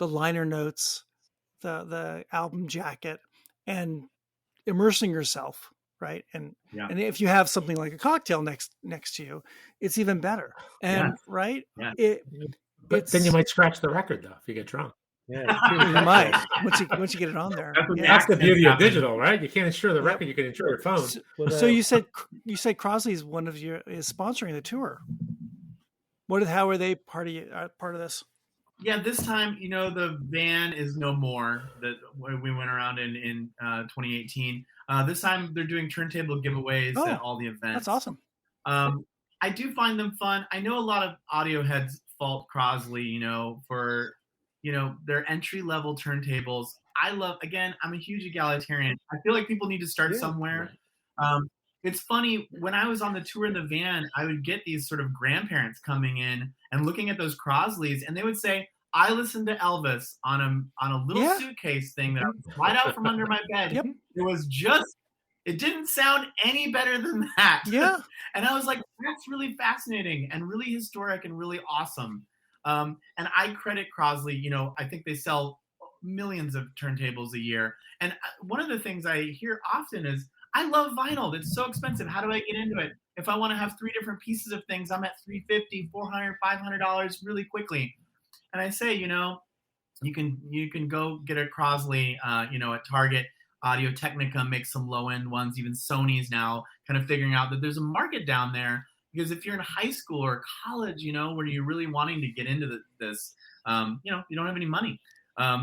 C: liner notes, the album jacket, and immersing yourself, right? And if you have something like a cocktail next to you, it's even better. And right,
A: but then you might scratch the record though if you get drunk.
B: Yeah,
C: You might once you get it on there.
E: That's what
C: Yeah.
A: That's the
E: accidents
A: beauty of
E: happen.
A: digital, right? You can't insure the record. You can insure your phone.
B: But,
C: So you said Crosley is is sponsoring the tour. How are they part of this?
E: Yeah, this time, the van is no more that we went around in 2018. This time they're doing turntable giveaways at all the events.
C: That's awesome.
E: I do find them fun. I know a lot of audio heads fault Crosley, for, their entry level turntables. I'm a huge egalitarian. I feel like people need to start somewhere. It's funny, when I was on the tour in the van, I would get these sort of grandparents coming in and looking at those Crosleys, and they would say, I listened to Elvis on a little suitcase thing that I would slide out from under my bed.
C: Yep.
E: It didn't sound any better than that.
C: Yeah.
E: And I was like, that's really fascinating and really historic and really awesome. And I credit Crosley, I think they sell millions of turntables a year. And one of the things I hear often is, I love vinyl. It's so expensive. How do I get into it? If I want to have 3 different pieces of things, I'm at $350, $400, $500 really quickly. And I say, you can go get a Crosley, at Target. Audio Technica makes some low-end ones. Even Sony's now kind of figuring out that there's a market down there. Because if you're in high school or college, where you're really wanting to get into this, you don't have any money.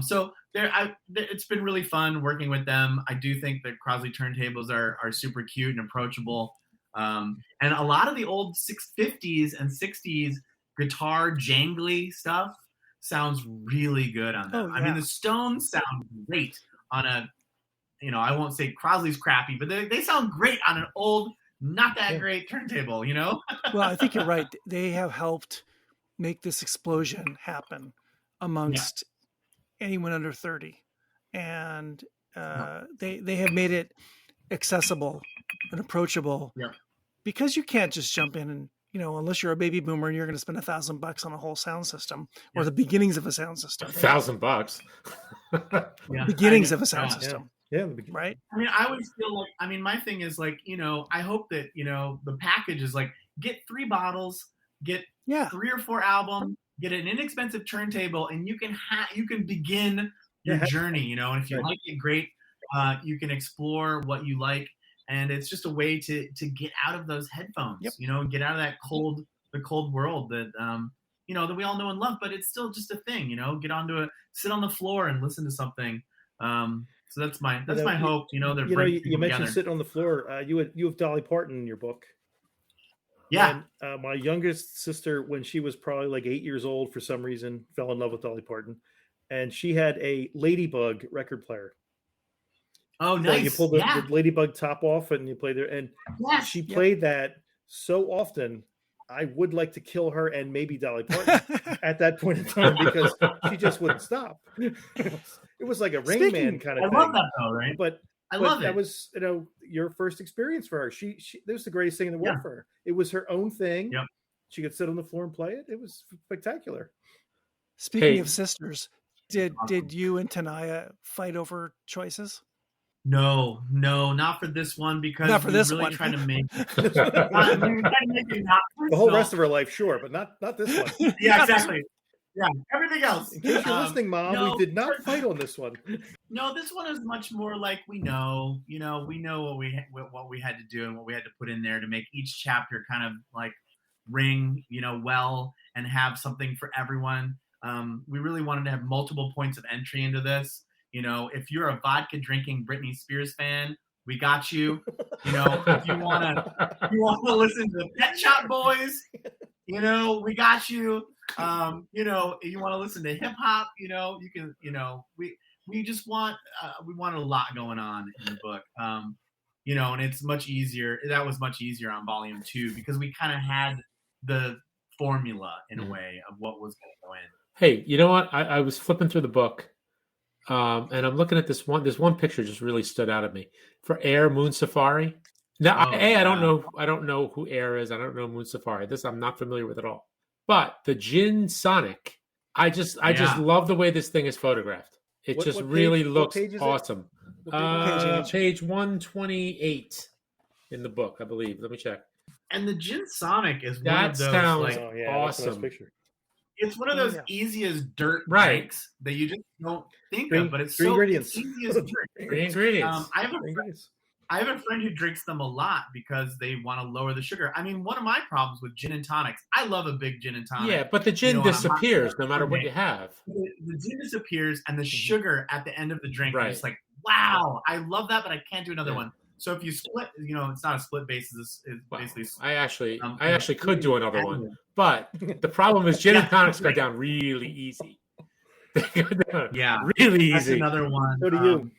E: So it's been really fun working with them. I do think that Crosley turntables are super cute and approachable. And a lot of the old 650s and 60s guitar jangly stuff sounds really good on them.
C: Oh, yeah.
E: I mean, the Stones sound great on I won't say Crosley's crappy, but they sound great on an old, not that great turntable,
C: Well, I think you're right. They have helped make this explosion happen amongst anyone under 30. And they have made it accessible and approachable because you can't just jump in and, unless you're a baby boomer and you're going to spend $1,000 on a whole sound system or the beginnings of a sound system.
A: $1,000.
C: Beginnings of a sound system.
B: Yeah.
C: Right.
E: I mean, I always feel like, my thing is like, I hope that, the package is like, get 3 bottles, get 3 or 4 albums, get an inexpensive turntable, and you can begin your journey, and if you like it, great. You can explore what you like. And it's just a way to get out of those headphones, and get out of that the cold world that, that we all know and love, but it's still just a thing, get onto it, sit on the floor and listen to something. So that's my hope,
B: you mentioned sitting on the floor. You have Dolly Parton in your book.
E: Yeah.
B: And, my youngest sister, when she was probably like 8 years old, for some reason, fell in love with Dolly Parton, and she had a Ladybug record player.
E: Oh, nice.
B: So you pull the Ladybug top off and you play there. And she played that so often, I would like to kill her and maybe Dolly Parton at that point in time because she just wouldn't stop. It was like a Rain Man kind of thing.
E: I love that though, right?
B: But that was, your first experience for her. She that was the greatest thing in the world for her. It was her own thing.
E: Yep.
B: She could sit on the floor and play it. It was spectacular.
C: Speaking of sisters, did you and Tanaya fight over choices?
E: No, not for this one because
C: not for this
E: really
C: one.
E: Trying to make
B: the whole rest of her life, sure, but not this one.
E: Yeah, exactly. Yeah, everything else.
B: In case you're listening, Mom, we did not fight on this one.
E: No, this one is much more like we know what we had to do and what we had to put in there to make each chapter kind of like ring, well, and have something for everyone. We really wanted to have multiple points of entry into this. If you're a vodka drinking Britney Spears fan, we got you. If you wanna listen to the Pet Shop Boys, we got you. You want to listen to hip hop, you can. We just want we wanted a lot going on in the book. And it's much easier. That was much easier on volume 2 because we kind of had the formula in a way of what was going to go in.
A: Hey, you know what? I was flipping through the book. And I'm looking at this one picture just really stood out at me for Air Moon Safari. Now, I don't know who Air is. I don't know Moon Safari. This I'm not familiar with at all. But the Gin Sonic, I just love the way this thing is photographed. It really looks awesome. Page 128 in the book, I believe. Let me check.
E: And the Gin Sonic is one of those.
A: Sounds
B: awesome.
A: awesome.
B: Picture.
E: It's one of those easy as dirt
A: Right.
E: drinks that you just don't think
B: Three-
E: of, but it's
B: three
E: so
B: ingredients.
E: it's easy as dirt.
A: Three ingredients.
E: I have a friend who drinks them a lot because they want to lower the sugar. I mean, one of my problems with gin and tonics, I love a big gin and tonic.
A: Yeah, but the gin disappears no matter what you have.
E: The gin disappears, and the sugar at the end of the drink,
A: Right.
E: I'm just like, wow, I love that, but I can't do another one. So if you split, it's not a split basis. It's basically.
A: I actually could do another one, but the problem is gin and tonics go down really easy.
E: Yeah,
A: really
E: that's
A: easy.
E: another one.
B: So do you.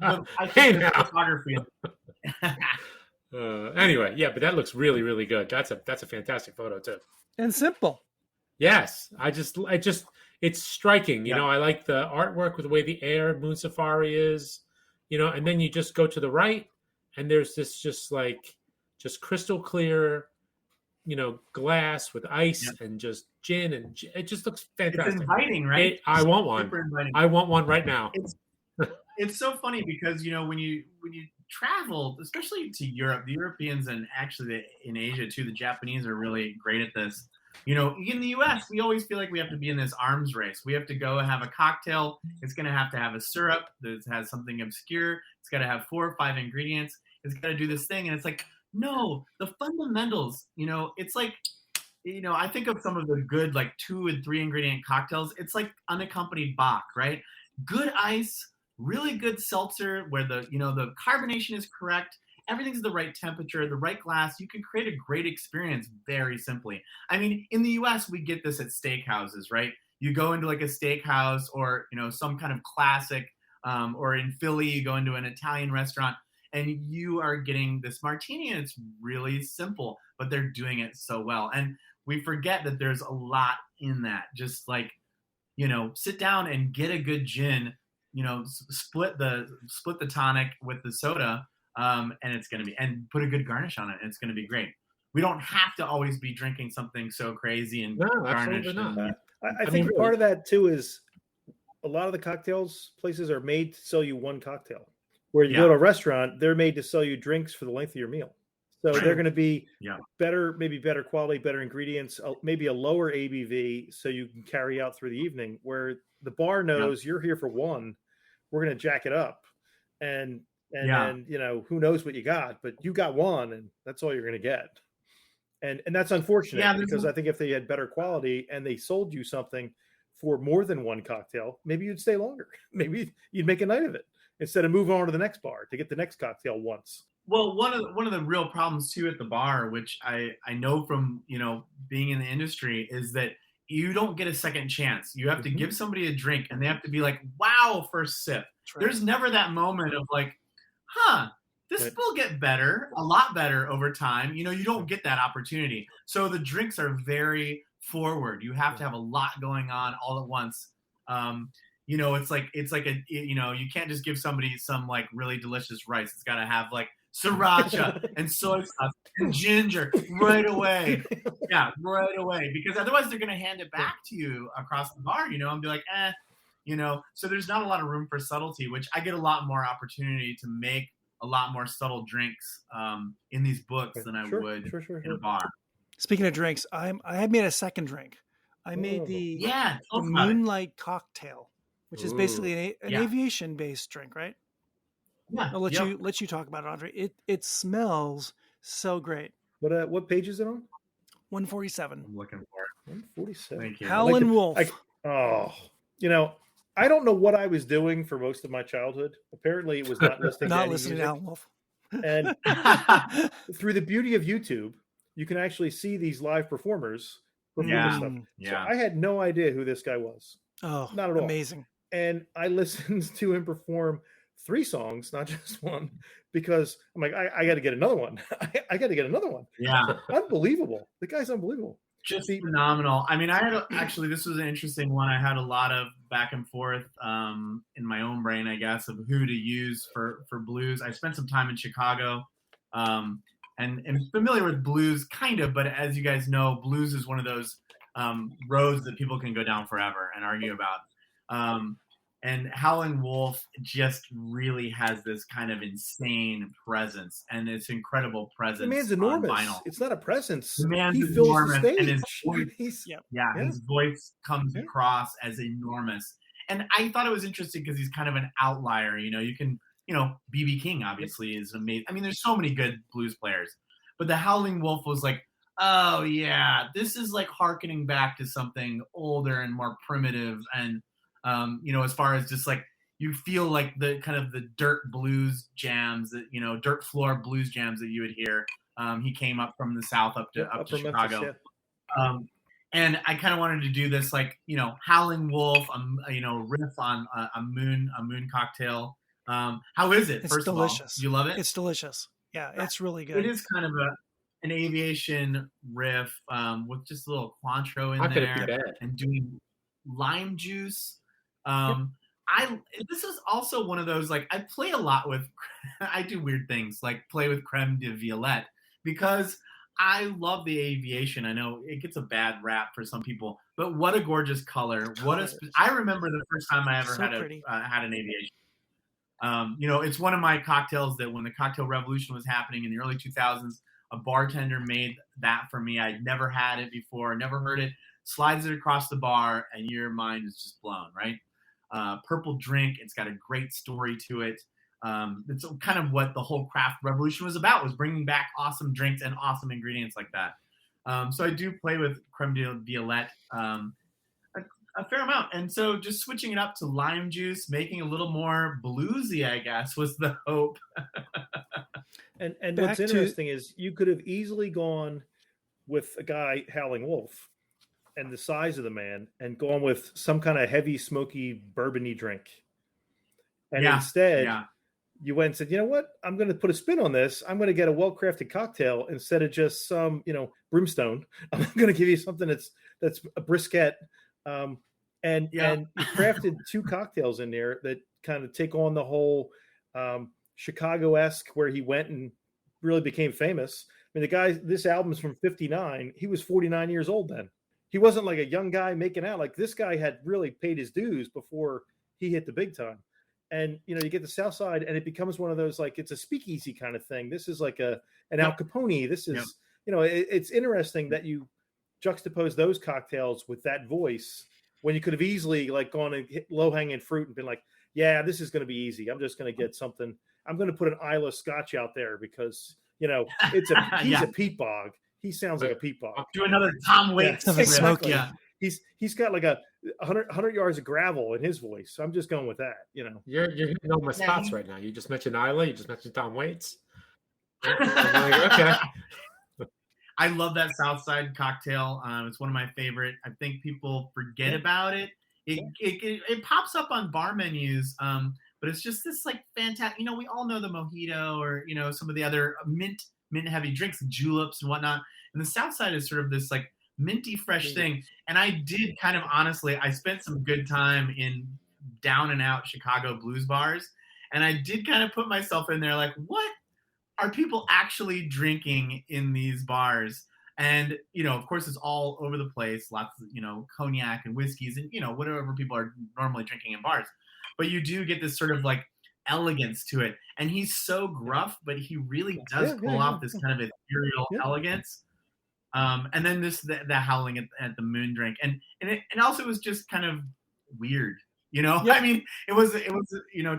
E: I think the photography.
A: Anyway, yeah, but that looks really, really good. That's a fantastic photo too.
C: And simple.
A: Yes, I just, it's striking. You
E: Yeah.
A: know, I like the artwork with the way the air Moon Safari is. You know, and then you just go to the right, and there's this just crystal clear, glass with ice and just gin, and it just looks fantastic.
E: It's inviting, right?
A: I want one.
E: Super inviting.
A: I want one right now.
E: It's so funny because when you travel, especially to Europe, the Europeans and actually in Asia too, the Japanese are really great at this. In the U.S., we always feel like we have to be in this arms race. We have to go have a cocktail. It's going to have a syrup that has something obscure. It's got to have 4 or 5 ingredients. It's got to do this thing, and it's like, no, the fundamentals. It's like, I think of some of the good 2 and 3 ingredient cocktails. It's like unaccompanied Bach, right? Good ice. Really good seltzer where the carbonation is correct. Everything's the right temperature, the right glass. You can create a great experience very simply. I mean, in the U.S., we get this at steakhouses, right? You go into a steakhouse or, some kind of classic, or in Philly, you go into an Italian restaurant and you are getting this martini and it's really simple, but they're doing it so well. And we forget that there's a lot in that. Just sit down and get a good gin, split the tonic with the soda, and it's going to be, and put a good garnish on it, and it's going to be great. We don't have to always be drinking something so crazy and garnished.
B: I think part of that too is a lot of the cocktails places are made to sell you one cocktail. Where you go to a restaurant, they're made to sell you drinks for the length of your meal. So they're going to be better quality, better ingredients, maybe a lower ABV, so you can carry out through the evening. Where the bar knows you're here for one, we're going to jack it up, and who knows what you got, but you got one, and that's all you're going to get. And that's unfortunate because I think if they had better quality and they sold you something for more than one cocktail, maybe you'd stay longer. Maybe you'd make a night of it instead of moving on to the next bar to get the next cocktail once.
E: Well, one of the real problems too at the bar, which I know from being in the industry, is that you don't get a second chance. You have to give somebody a drink, and they have to be like, "Wow!" first sip. Right. There's never that moment of this will get better, a lot better over time. You don't get that opportunity. So the drinks are very forward. You have to have a lot going on all at once. It's like you can't just give somebody some really delicious rice. It's got to have sriracha and soy sauce and ginger right away. Yeah, right away. Because otherwise they're going to hand it back to you across the bar, and be like, So there's not a lot of room for subtlety, which I get a lot more opportunity to make a lot more subtle drinks in these books than I would in a bar.
C: Speaking of drinks, I had made a second drink. I made the Moonlight cocktail, which is basically an aviation-based drink, right?
E: Yeah.
C: I'll let you talk about it, Andre. It smells so great.
B: What page is it on?
C: 147.
E: I'm looking for it.
B: 147.
E: Thank you.
C: Howlin' Wolf.
B: I don't know what I was doing for most of my childhood. Apparently, it was not listening to music.
C: Howlin' Wolf.
B: And through the beauty of YouTube, you can actually see these live performers perform stuff.
E: Yeah.
B: So I had no idea who this guy was.
C: Oh,
B: not at all.
C: Amazing.
B: And I listened to him perform 3 songs, not just one, because I'm like, I got to get another one. I got to get another one.
E: Yeah.
B: Unbelievable. The guy's unbelievable.
E: Just phenomenal. I mean, actually, this was an interesting one. I had a lot of back and forth in my own brain, I guess, of who to use for blues. I spent some time in Chicago and familiar with blues, kind of, but as you guys know, blues is one of those roads that people can go down forever and argue about. And Howling Wolf just really has this kind of insane presence, and it's incredible presence.
B: The man's
E: on
B: enormous.
E: vinyl.
B: It's not a presence.
E: The man's
B: He fills
E: enormous,
B: the
E: and his
B: stage.
E: voice,
C: Yeah.
E: his voice comes across as enormous. And I thought it was interesting because he's kind of an outlier. You can, B.B. King obviously is amazing. I mean, there's so many good blues players, but the Howling Wolf was like, oh yeah, this is like hearkening back to something older and more primitive, and as far as just like you feel like the kind of the dirt blues jams that dirt floor blues jams that you would hear. He came up from the South up to Chicago.
B: Memphis, yeah.
E: And I kind of wanted to do this, like, Howling Wolf, riff on a moon cocktail. How is it?
C: It's
E: First
C: delicious.
E: of all, you love it?
C: It's delicious. Yeah, it's really good.
E: It is kind of an aviation riff with just a little Cointreau in there and doing lime juice. This is also one of those, like, I play a lot with, I do weird things like play with creme de violette because I love the aviation. I know it gets a bad rap for some people, but what a gorgeous color! I remember the first time I ever had an aviation. It's one of my cocktails that when the cocktail revolution was happening in the early 2000s, a bartender made that for me. I'd never had it before, never heard it. Slides it across the bar, and your mind is just blown, right? Purple drink. It's got a great story to it. It's kind of what the whole craft revolution was about, was bringing back awesome drinks and awesome ingredients like that. So I do play with creme de violette a fair amount. And so just switching it up to lime juice, making it a little more bluesy, I guess, was the hope.
B: And what's interesting is you could have easily gone with a guy, Howling Wolf, and the size of the man, and gone with some kind of heavy, smoky, bourbony drink. And instead, you went and said, you know what? I'm going to put a spin on this. I'm going to get a well-crafted cocktail instead of just some, brimstone. I'm going to give you something that's a brisket. And you crafted two cocktails in there that kind of take on the whole Chicago-esque, where he went and really became famous. I mean, the guy, this album's from 59. He was 49 years old then. He wasn't like a young guy making out. Like, this guy had really paid his dues before he hit the big time. And, you get the South Side, and it becomes one of those, like, it's a speakeasy kind of thing. This is like an Al Capone. This is, it's interesting that you juxtapose those cocktails with that voice when you could have easily, like, gone and hit low-hanging fruit and been like, yeah, this is going to be easy. I'm just going to get something. I'm going to put an Isla Scotch out there because, he's a peat bog. He sounds like a peat bog.
E: Do another Tom Waits.
B: Yeah, exactly. Yeah. He's got like 100 yards of gravel in his voice. So I'm just going with that.
A: You're hitting all my spots right now. You just mentioned Isla. You just mentioned Tom Waits. I'm like, okay.
E: I love that Southside cocktail. It's one of my favorite. I think people forget about it. It pops up on bar menus, but it's just this like fantastic. We all know the mojito or some of the other mint heavy drinks, juleps and whatnot. And the Southside is sort of this like minty fresh thing. And I did kind of honestly, I spent some good time in down and out Chicago blues bars, and I did kind of put myself in there like, what are people actually drinking in these bars? And, of course, it's all over the place. Lots of, cognac and whiskeys and, whatever people are normally drinking in bars. But you do get this sort of like elegance to it. And he's so gruff, but he really does pull off this kind of ethereal elegance. And then the howling at the moon drink. And also was just kind of weird. I mean, it was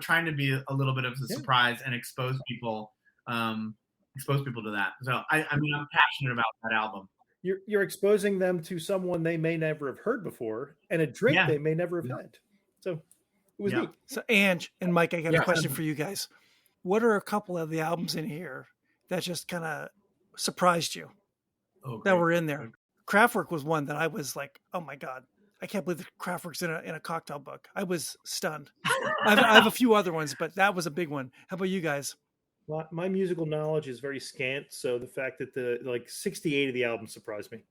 E: trying to be a little bit of a surprise and expose people to that. So I'm passionate about that album.
B: You're exposing them to someone they may never have heard before and a drink they may never have had. So it was neat.
C: So Ange and Mike, I got a question for you guys. What are a couple of the albums in here that just kind of surprised you that were in there? Kraftwerk was one that I was like, oh my God, I can't believe the Kraftwerk's in a cocktail book. I was stunned. I have a few other ones, but that was a big one. How about you guys?
B: Well, my musical knowledge is very scant, so the fact that 68 of the album surprised me.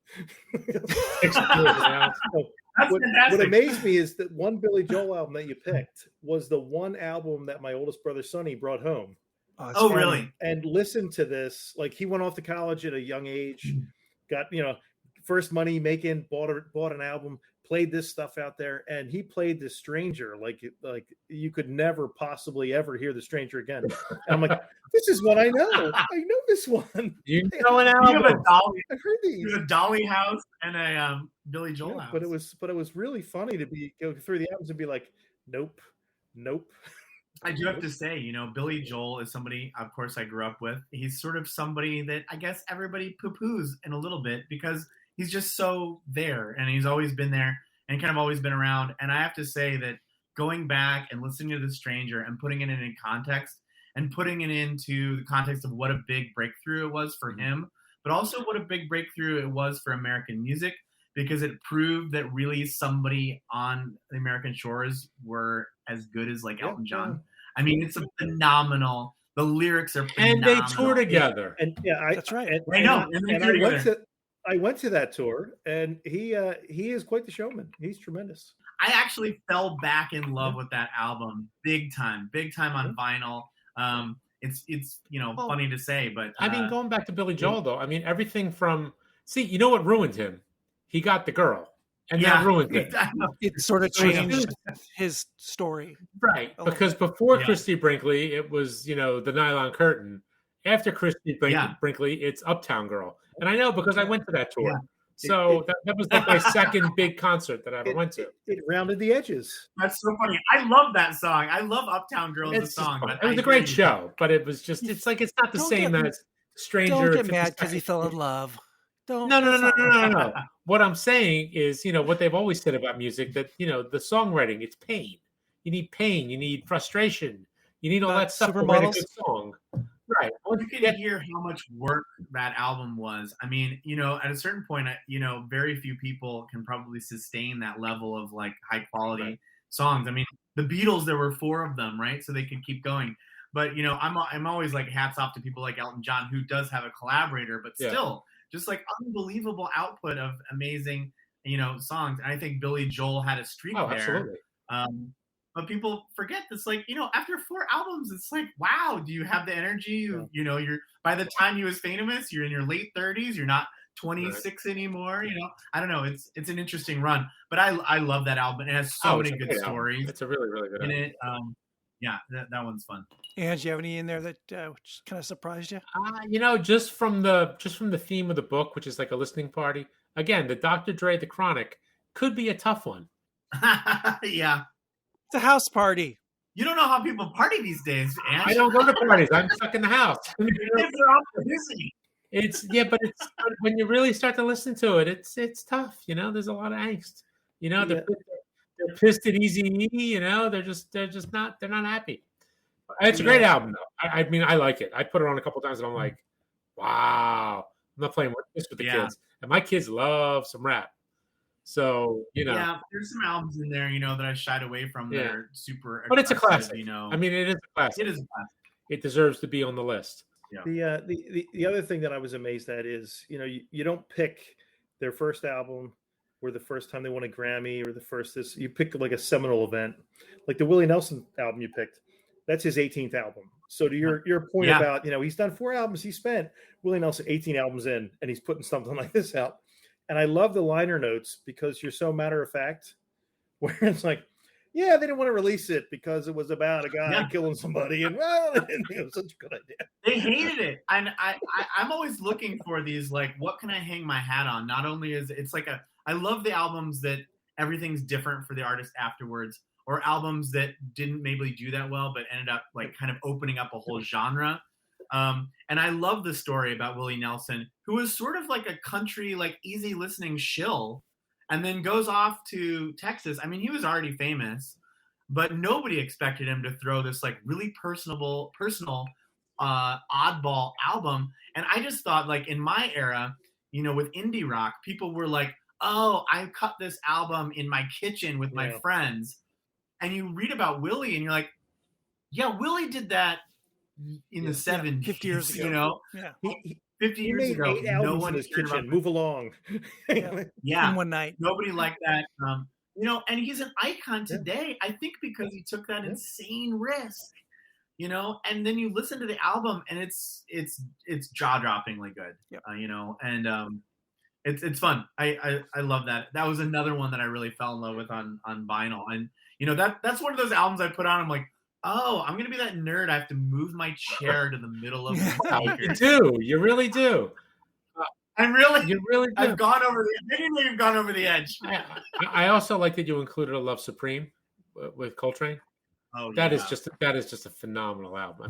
B: What amazed me is that one Billy Joel album that you picked was the one album that my oldest brother Sonny brought home.
E: Really?
B: And listened to this. Like, he went off to college at a young age, got first money making, bought an album, played this stuff out there, and he played The Stranger like you could never possibly ever hear The Stranger again. And I'm like, this is what I know. I know this one.
A: You know an
E: You have a
A: album.
E: Dolly,
B: I've heard these.
E: you have a Dolly house and a Billy Joel house.
B: But it was really funny to go through the albums and be like, nope.
E: I do have to say, you know, Billy Joel is somebody, of course, I grew up with. He's sort of somebody that I guess everybody poo-poos in a little bit because he's just so there, and he's always been there and kind of always been around. And I have to say that going back and listening to The Stranger and putting it in context and putting it into the context of what a big breakthrough it was for him, but also what a big breakthrough it was for American music, because it proved that really somebody on the American shores were as good as like Elton John. I mean, it's a phenomenal. The lyrics are phenomenal.
A: And they tour together.
B: And
C: That's right.
E: I know.
B: I went to that tour, and he is quite the showman. He's tremendous.
E: I actually fell back in love with that album big time on vinyl. It's funny to say, but
A: I mean, going back to Billy Joel though, I mean everything from you know what ruined him? He got the girl. And that ruined it.
C: It sort of changed his story.
A: Right. Because before Christy Brinkley, it was, the Nylon Curtain. After Christy Brinkley, it's Uptown Girl. And I know because I went to that tour. Yeah. So that was like my second big concert that I ever went to.
B: It rounded the edges.
E: That's so funny. I love that song. I love Uptown Girl as a song. But
A: it was a great show, but it was just, it's not the same as Stranger.
C: Don't get mad because he fell in love.
A: No. What I'm saying is, what they've always said about music, that, the songwriting, it's pain. You need pain. You need frustration. You need all that stuff to write a good song. Right.
E: You can hear how much work that album was. I mean, at a certain point, very few people can probably sustain that level of like high quality songs. I mean, the Beatles, there were 4 of them, right? So they could keep going. But, I'm always like hats off to people like Elton John, who does have a collaborator, but still just like unbelievable output of amazing, songs. And I think Billy Joel had a streak there.
A: Absolutely.
E: But people forget this, like, after 4 albums, it's like, wow, do you have the energy? You're by the time he was famous, you're in your late 30s, you're not 26 anymore. I don't know. It's an interesting run, but I love that album. It has so many good stories.
A: It's a really, really good album.
E: It. That one's fun.
C: And do you have any in there that just kind of surprised you?
A: Just from the theme of the book, which is like a listening party. Again, the Dr. Dre, The Chronic could be a tough one.
E: Yeah.
C: It's a house party.
E: You don't know how people party these days, Ange.
A: I don't go to parties. I'm stuck in the house.
E: It's
A: but when you really start to listen to it, it's tough. There's a lot of angst. They're pissed at Eazy-E. They're not happy. It's a great album, though. I mean, I like it. I put it on a couple times, and I'm like, wow. I'm not playing with the kids, and my kids love some rap. So
E: there's some albums in there, that I shied away from that are super.
A: But it's a classic. I mean, it is a classic.
E: It is a classic.
A: It deserves to be on the list.
B: Yeah. The other thing that I was amazed at is, you don't pick their first album or the first time they won a Grammy or the first this. You pick like a seminal event, like the Willie Nelson album you picked. That's his 18th album. So to your point about, he's done 4 albums. He spent Willie Nelson 18 albums in, and he's putting something like this out. And I love the liner notes because you're so matter of fact, where it's like, they didn't want to release it because it was about a guy killing somebody, and it was such a good idea.
E: They hated it, and I'm always looking for these, like, what can I hang my hat on? Not only is it's like I love the albums that everything's different for the artist afterwards, or albums that didn't maybe do that well but ended up like kind of opening up a whole genre. And I love the story about Willie Nelson, who was sort of like a country, like easy listening shill, and then goes off to Texas. I mean, he was already famous, but nobody expected him to throw this like really personal, oddball album. And I just thought, like, in my era, with indie rock, people were like, oh, I cut this album in my kitchen with my friends. And you read about Willie and you're like, yeah, Willie did that in the 70s,
C: 50 years ago.
E: 50 years ago, no one is
B: kitchen. Move along.
E: In
C: one night.
E: Nobody liked that. And he's an icon today, I think, because he took that insane risk, and then you listen to the album and it's jaw-droppingly good, It's fun. I love that. That was another one that I really fell in love with on vinyl. And that's one of those albums I put on. I'm like, oh, I'm gonna be that nerd. I have to move my chair to the middle of the
A: Wow, you do. You really do. You really do.
E: I've gone over the. Maybe you've gone over the edge.
A: I also like that you included a Love Supreme with Coltrane.
E: Oh,
A: that is just a phenomenal album.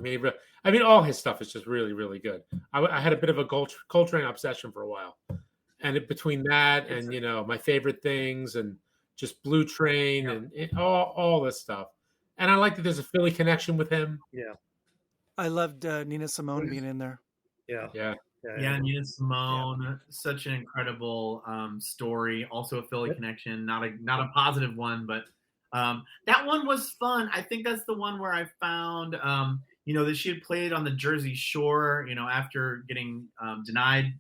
A: I mean, all his stuff is just really, really good. I had a bit of a Coltrane obsession for a while, and between that and My Favorite Things and just Blue Train and all this stuff, and I like that there's a Philly connection with him.
B: Yeah,
C: I loved Nina Simone being in there.
E: Yeah, Nina Simone, such an incredible story. Also a Philly connection, not a positive one, but that one was fun. I think that's the one where I found, that she had played on the Jersey Shore, after getting denied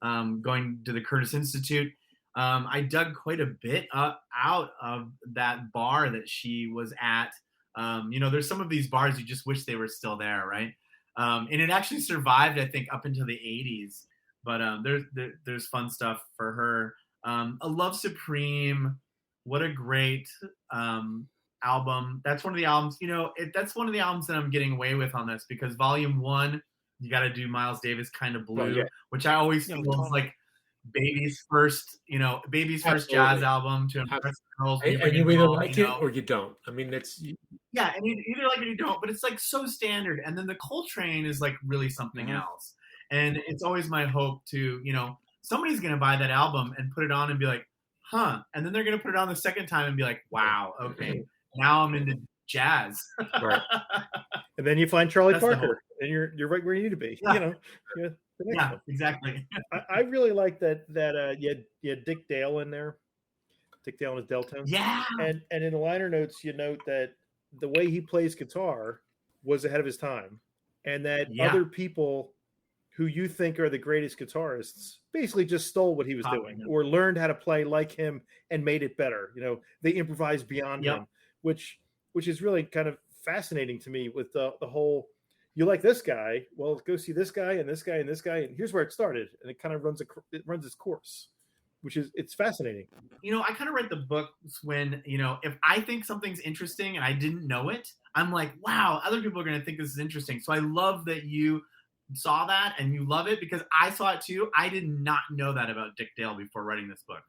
E: going to the Curtis Institute. I dug quite a bit out of that bar that she was at. There's some of these bars you just wish they were still there, right? And it actually survived, I think, up into the 80s. But there's fun stuff for her. A Love Supreme, what a great album. That's one of the albums, that's one of the albums that I'm getting away with on this, because Volume 1, you got to do Miles Davis Kind of Blue, which I always feel is like Baby's first jazz album to impress girls.
A: And you either like it or you don't. I mean, it's
E: yeah, and you either like it or you don't. But it's like so standard. And then the Coltrane is like really something else. And it's always my hope to somebody's gonna buy that album and put it on and be like, huh? And then they're gonna put it on the second time and be like, wow, okay, now I'm into jazz.
B: Right. And then you find Charlie Parker, and you're right where you need to be.
E: Yeah, exactly.
B: I really like that you had Dick Dale in there. Dick Dale and his Deltones.
E: Yeah.
B: And in the liner notes, you note that the way he plays guitar was ahead of his time, and that other people who you think are the greatest guitarists basically just stole what he was doing or learned how to play like him and made it better. They improvised beyond him, which is really kind of fascinating to me with the whole. You like this guy? Well, go see this guy and this guy and this guy, and here's where it started, and it kind of runs its course, it's fascinating.
E: I kind of write the books when if I think something's interesting and I didn't know it, I'm like, wow, other people are going to think this is interesting. So I love that you saw that and you love it, because I saw it too. I did not know that about Dick Dale before writing this book.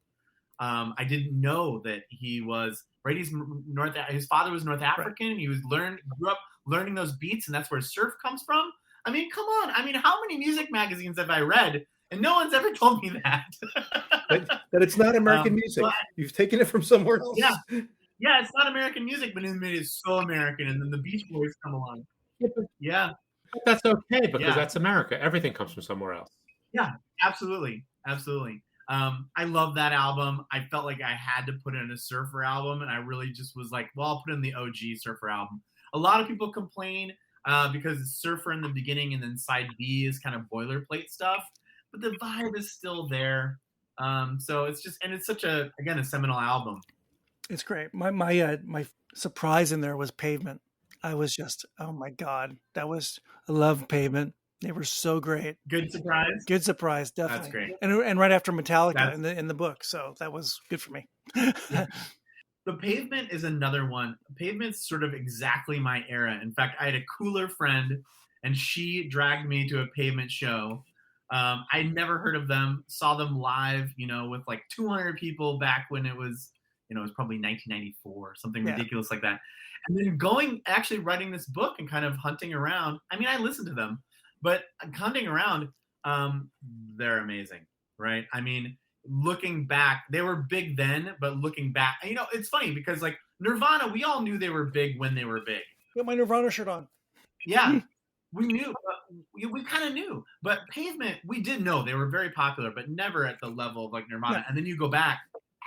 E: I didn't know that he was his father was North African. Right. He grew up learning those beats, and that's where surf comes from. I mean, come on. I mean, how many music magazines have I read? And no one's ever told me that.
B: that it's not American music. You've taken it from somewhere else.
E: Yeah, it's not American music, but it is so American. And then the Beach Boys come along. Yeah.
A: But that's okay, because that's America. Everything comes from somewhere else.
E: Yeah, absolutely. I love that album. I felt like I had to put in a surfer album, and I really just was like, well, I'll put in the OG surfer album. A lot of people complain because it's surfer in the beginning and then side B is kind of boilerplate stuff, but the vibe is still there. So it's just, and it's such a seminal album.
C: It's great. My surprise in there was Pavement. I was just, oh my God, I love Pavement. They were so great.
E: Good surprise.
C: Good surprise, definitely.
E: That's great.
C: And right after Metallica in the book, so that was good for me.
E: The Pavement is another one. Pavement's sort of exactly my era. In fact, I had a cooler friend, and she dragged me to a Pavement show. I'd never heard of them. Saw them live, with like 200 people back when it was, it was probably 1994, something ridiculous like that. And then actually writing this book and kind of hunting around. I mean, I listened to them. But hunting around, they're amazing, right? I mean, looking back, they were big then, but looking back, it's funny because like Nirvana, we all knew they were big when they were big.
C: Got my Nirvana shirt on.
E: Yeah, we knew. We kind of knew. But Pavement, we did know they were very popular, but never at the level of like Nirvana. Yeah. And then you go back,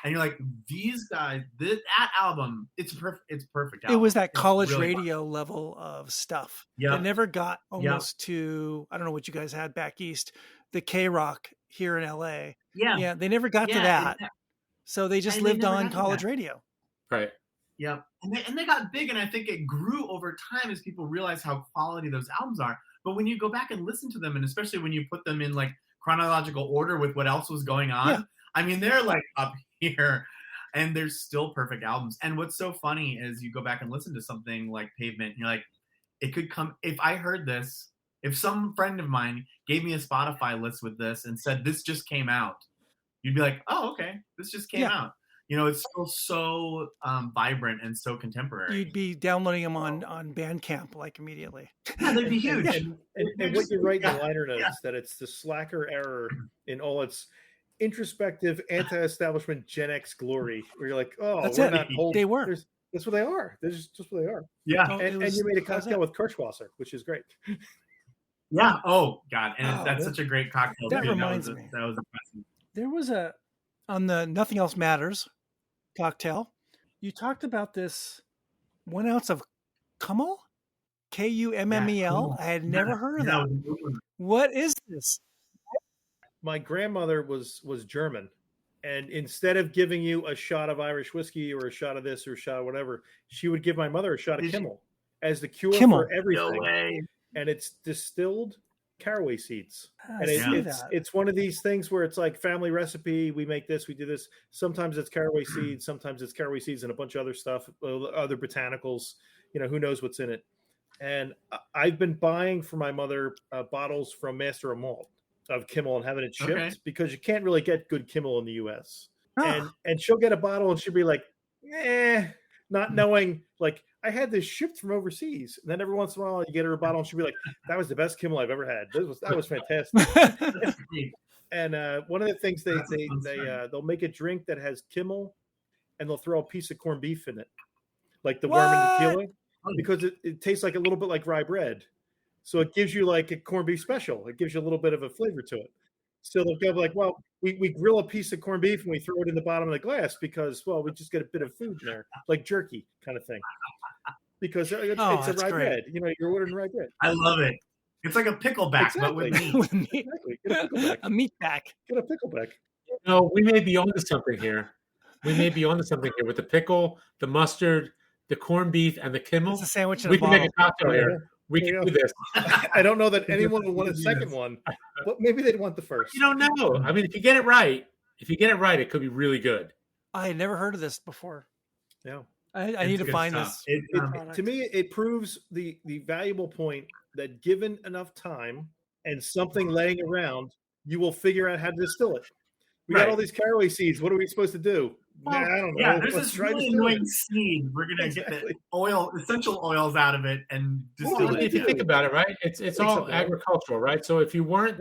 E: and you're like, these guys, that album, it's perfect. It's perfect. Album.
C: It was that college really radio level of stuff. Yeah, it never got almost to, I don't know what you guys had back east, the K-Rock here in LA. Yeah, they never got to that. So they just lived on college radio.
A: Right.
E: Yeah, and they got big, and I think it grew over time as people realized how quality those albums are. But when you go back and listen to them, and especially when you put them in like chronological order with what else was going on.
C: Yeah.
E: I mean, they're like up here, and there's still perfect albums. And what's so funny is you go back and listen to something like Pavement, and you're like, it could come. If I heard this, if some friend of mine gave me a Spotify list with this and said this just came out, you'd be like, oh, okay, this just came out. You know, it's still so vibrant and so contemporary.
C: You'd be downloading them on Bandcamp like immediately.
E: Yeah, they'd be huge.
B: And what you write in the liner notes, that it's the slacker error in all its introspective anti-establishment Gen X glory, where you're like, oh,
C: That's
B: we're
C: it.
B: not old.
C: They were.
B: That's what they are. They're just what they are.
E: Yeah.
B: And you made a cocktail with Kirschwasser, which is great.
E: Yeah. Oh God, and that's such a great cocktail.
C: That
E: too.
C: reminds me.
E: That was impressive.
C: There was on the Nothing Else Matters cocktail, you talked about this 1 ounce of Kummel, Kummel. I had never heard of that. What is this?
B: My grandmother was German, and instead of giving you a shot of Irish whiskey or a shot of this or a shot of whatever, she would give my mother a shot of Kimmel as the cure for everything.
E: No way.
B: And it's distilled caraway seeds. And
C: it's
B: it's one of these things where it's like family recipe. We make this, we do this. Sometimes it's caraway seeds, sometimes it's caraway seeds and a bunch of other stuff, other botanicals. You know, who knows what's in it. And I've been buying for my mother bottles from Master of Malt of Kimmel and having it shipped because you can't really get good Kimmel in the U.S. And she'll get a bottle and she'll be like, not knowing, like, I had this shipped from overseas. And then every once in a while you get her a bottle and she'll be like, that was the best Kimmel I've ever had. That was fantastic. And one of the things they'll make a drink that has Kimmel and they'll throw a piece of corned beef in it, like the worm and the tequila, because it tastes like a little bit like rye bread. So it gives you like a corned beef special. It gives you a little bit of a flavor to it. So they'll go like, well, we grill a piece of corned beef and we throw it in the bottom of the glass because, well, we just get a bit of food in there, like jerky kind of thing. Because it's a rye bread. You know, you're ordering rye bread.
E: I love it. It's like a pickleback, but with meat.
B: Exactly. Get a pickleback.
C: A meat back.
B: Get a pickleback.
A: No, we may be onto something here. With the pickle, the mustard, the corned beef, and the Kimmel.
C: It's a sandwich in
A: we
C: a
A: can
C: bottle.
A: make a cocktail here. We can do this.
B: I don't know that anyone would want a second one, but maybe they'd want the first.
A: You don't know. I mean, if you get it right, it could be really good.
C: I had never heard of this before.
B: Yeah.
C: I need to find this.
B: To me, it proves the valuable point that given enough time and something laying around, you will figure out how to distill it. We got all these caraway seeds. What are we supposed to do? I don't know.
E: Yeah, there's this really annoying seed. We're gonna get the essential oils out of it and distill it.
A: If you think about it, right? It's all agricultural, right? So if you weren't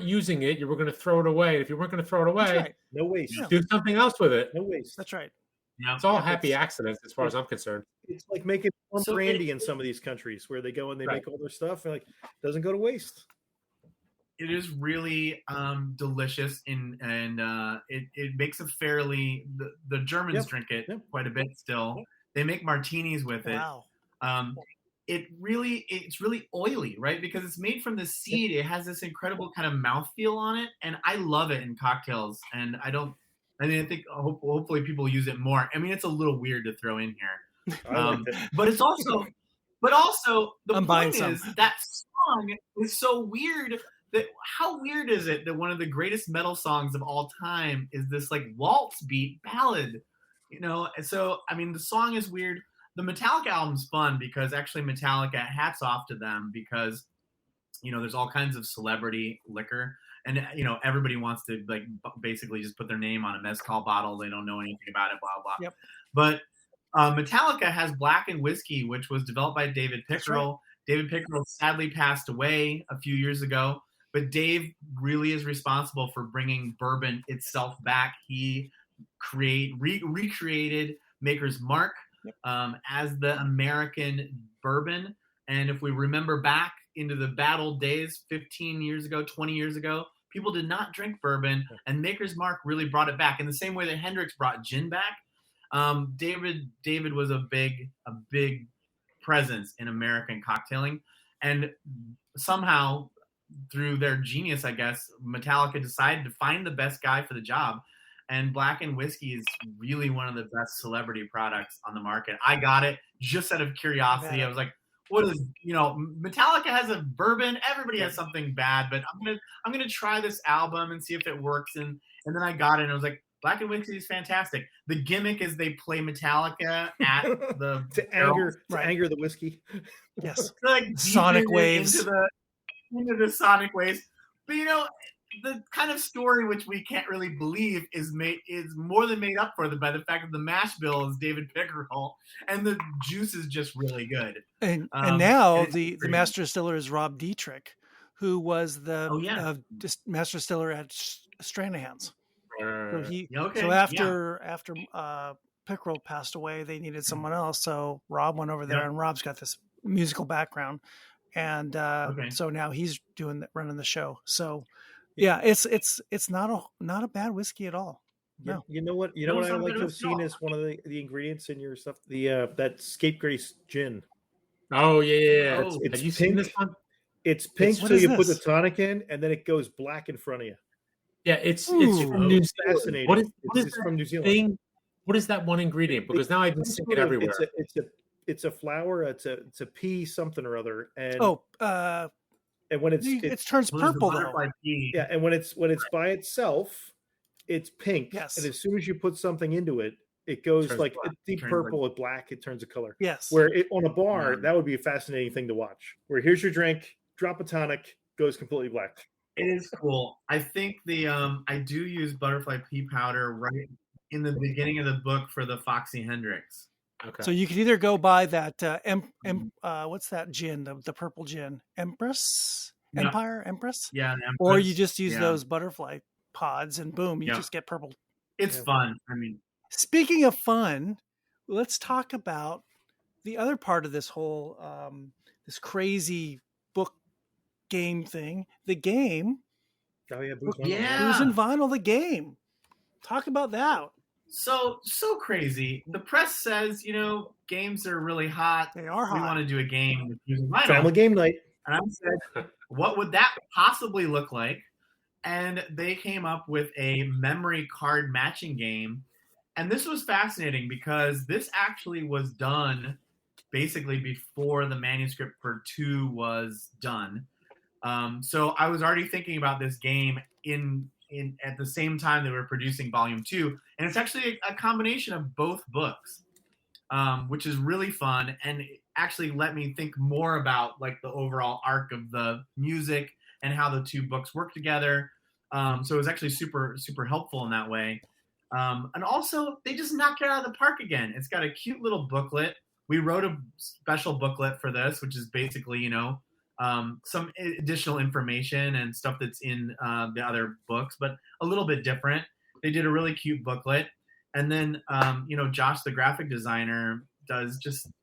A: using it, you were going to throw it away. If you weren't going to throw it away,
B: no waste.
A: Do something else with it.
B: No waste.
C: That's right.
E: Yeah.
A: It's all happy accidents as far as I'm concerned.
B: It's like making brandy in some of these countries where they go and they make all their stuff and it doesn't go to waste.
E: It is really delicious and it makes a fairly the Germans drink it quite a bit still. They make martinis with it.
C: Wow.
E: It's really oily, right? Because it's made from the seed. It has this incredible kind of mouthfeel on it, and I love it in cocktails. And I think hopefully people use it more. I mean, it's a little weird to throw in here, but it's also the point is that song is so weird. How weird is it that one of the greatest metal songs of all time is this like waltz beat ballad? You know, so I mean, the song is weird. The Metallica album's fun because actually Metallica, hats off to them because, you know, there's all kinds of celebrity liquor and, you know, everybody wants to like basically just put their name on a mezcal bottle. They don't know anything about it, blah, blah.
C: Yep.
E: But Metallica has Blackened Whiskey, which was developed by David Pickerel. Right. David Pickerel sadly passed away a few years ago, but Dave really is responsible for bringing bourbon itself back. He recreated Maker's Mark as the American bourbon. And if we remember back into the bad old days, 15 years ago, 20 years ago, people did not drink bourbon, and Maker's Mark really brought it back in the same way that Hendrix brought gin back. David was a big presence in American cocktailing, and somehow through their genius, I guess, Metallica decided to find the best guy for the job. And Blackened Whiskey is really one of the best celebrity products on the market. I got it just out of curiosity. I was like, what is, Metallica has a bourbon. Everybody has something bad, but I'm gonna try this album and see if it works. And then I got it, and I was like, Black and Whiskey is fantastic. The gimmick is they play Metallica at the
B: to anger the whiskey.
C: Yes,
E: like
C: sonic waves
E: into the sonic waves. But the kind of story which we can't really believe is more than made up for by the fact that the mash bill is David Pickerel and the juice is just really good.
C: And now the master distiller is Rob Dietrich, who was the master distiller at Stranahan's. So after Pickerel passed away, they needed someone else. So Rob went over there, and Rob's got this musical background, and so now he's running the show. So. Yeah, it's not a bad whiskey at all. No.
B: You know what I would like to have seen is one of the ingredients in your stuff, that scapegrace gin.
A: Oh yeah.
B: It's
A: have you
B: pink.
A: seen this one?
B: It's pink, so you put the tonic in, and then it goes black in front of you.
A: Yeah, it's from New Zealand.
B: Fascinating.
A: What is
B: from New Zealand?
A: What is that one ingredient? Because now I can see it everywhere.
B: It's a flower. It's a pea something or other. And and when it
C: turns purple though.
B: Yeah, and when it's by itself, it's pink.
C: Yes.
B: And as soon as you put something into it, it goes like black. Deep purple with black. It turns a color.
C: Yes.
B: Where on a bar, that would be a fascinating thing to watch. Where here's your drink, drop a tonic, goes completely black.
E: It is cool. I think I do use butterfly pea powder right in the beginning of the book for the Foxy Hendrix.
C: Okay. So you could either go buy that what's that gin, the purple gin, Empress, Empress,
E: Empress.
C: Or you just use those butterfly pods, and boom, you just get purple.
E: It's fun. I mean,
C: speaking of fun, let's talk about the other part of this whole this crazy book game thing. The game.
B: Oh yeah,
C: Booze and Vinyl. The game. Talk about that.
E: So crazy. The press says, games are really hot.
C: They are hot.
E: We want to do a game with Booze and Vinyl.
B: Family game night.
E: And I said, what would that possibly look like? And they came up with a memory card matching game. And this was fascinating because this actually was done basically before the manuscript for 2 was done. So I was already thinking about this game in at the same time they were producing volume 2, and it's actually a combination of both books, which is really fun, and it actually let me think more about like the overall arc of the music and how the 2 books work together. So it was actually super, super helpful in that way. And also they just knocked it out of the park again. It's got a cute little booklet. We wrote a special booklet for this, which is basically, some additional information and stuff that's in the other books, but a little bit different. They did a really cute booklet. And then, Josh, the graphic designer,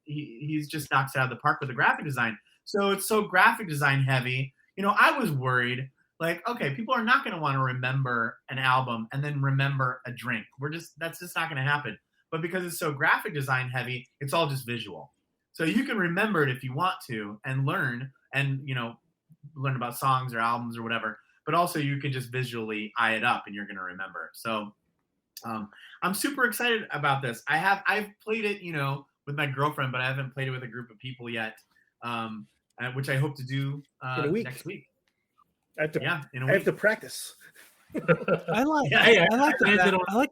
E: he's just knocks it out of the park with the graphic design. So it's so graphic design heavy. I was worried, like, okay, people are not going to want to remember an album and then remember a drink. That's just not going to happen. But because it's so graphic design heavy, it's all just visual. So you can remember it if you want to and learn about songs or albums or whatever, but also you can just visually eye it up and you're going to remember. So I'm super excited about this. I've played it, with my girlfriend, but I haven't played it with a group of people yet, which I hope to do next week.
B: I have to practice.
C: I like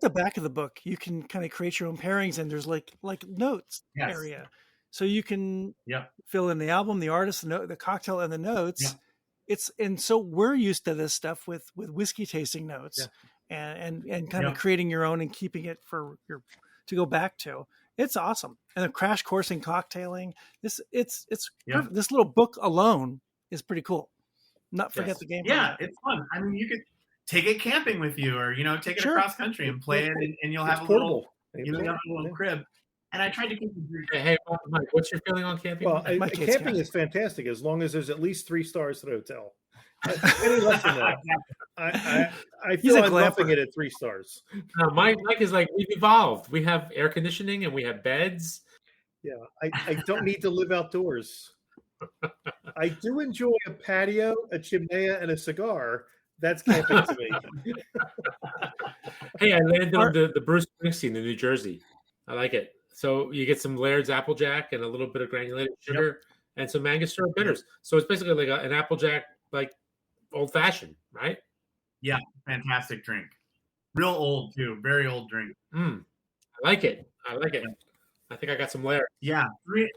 C: the back of the book. You can kind of create your own pairings, and there's like notes area. So you can fill in the album, the artist, the cocktail, and the notes. Yeah. So we're used to this stuff with whiskey tasting notes, and kind of creating your own and keeping it to go back to. It's awesome. And the crash course in cocktailing. It's perfect. This little book alone is pretty cool. Not forget the game.
E: Yeah, it's fun. I mean, you could take it camping with you, or take it across country and play it, and you'll have a little crib. And I tried to keep it.
A: Hey, Mike, what's your feeling on camping?
B: Well, camping is fantastic as long as there's at least 3 stars to the hotel. Any less than that, I feel I'm roughing it at 3 stars.
A: No, Mike is like, we've evolved. We have air conditioning and we have beds.
B: Yeah, I don't need to live outdoors. I do enjoy a patio, a chimenea, and a cigar. That's camping to me.
A: Hey, I landed on the Bruce Springsteen in New Jersey. I like it. So you get some Laird's Applejack and a little bit of granulated sugar, and some Angostura bitters. So it's basically like an Applejack, like old fashioned, right?
E: Yeah, fantastic drink. Real old too, very old drink.
A: I like it. I think I got some layers.
E: Yeah, three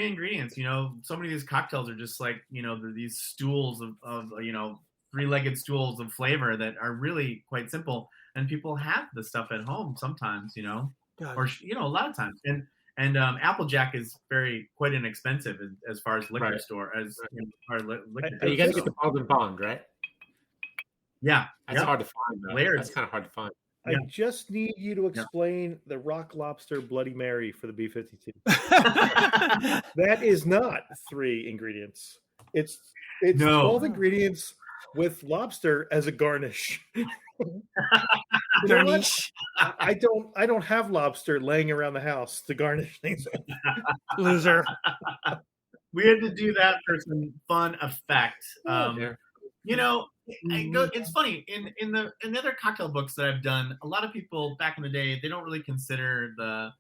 E: ingredients. So many of these cocktails are just like these stools of three-legged stools of flavor that are really quite simple, and people have the stuff at home sometimes, or a lot of times. And Applejack is quite inexpensive as far as liquor store liquor.
A: You got to get the bond, right?
E: Yeah,
A: that's hard to find.
E: Layers.
A: That's kind of hard to find.
B: I just need you to explain the Rock Lobster Bloody Mary for the B-52. That is not 3 ingredients. It's 12 ingredients with lobster as a garnish.
C: Garnish.
B: I don't have lobster laying around the house to garnish things.
C: Loser.
E: We had to do that for some fun effect. It's funny in the other cocktail books that I've done. A lot of people back in the day, they don't really consider the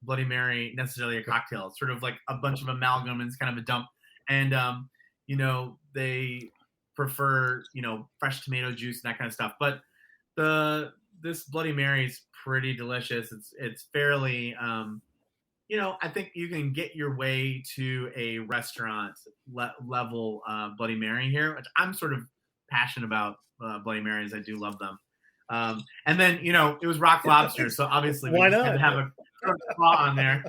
E: Bloody Mary necessarily a cocktail. It's sort of like a bunch of amalgam and it's kind of a dump. And they prefer fresh tomato juice and that kind of stuff. But this Bloody Mary is pretty delicious. It's fairly I think you can get your way to a restaurant level Bloody Mary here, which I'm sort of passionate about Bloody Marys. I do love them. And then, it was Rock Lobster, so obviously we had to have a claw on there.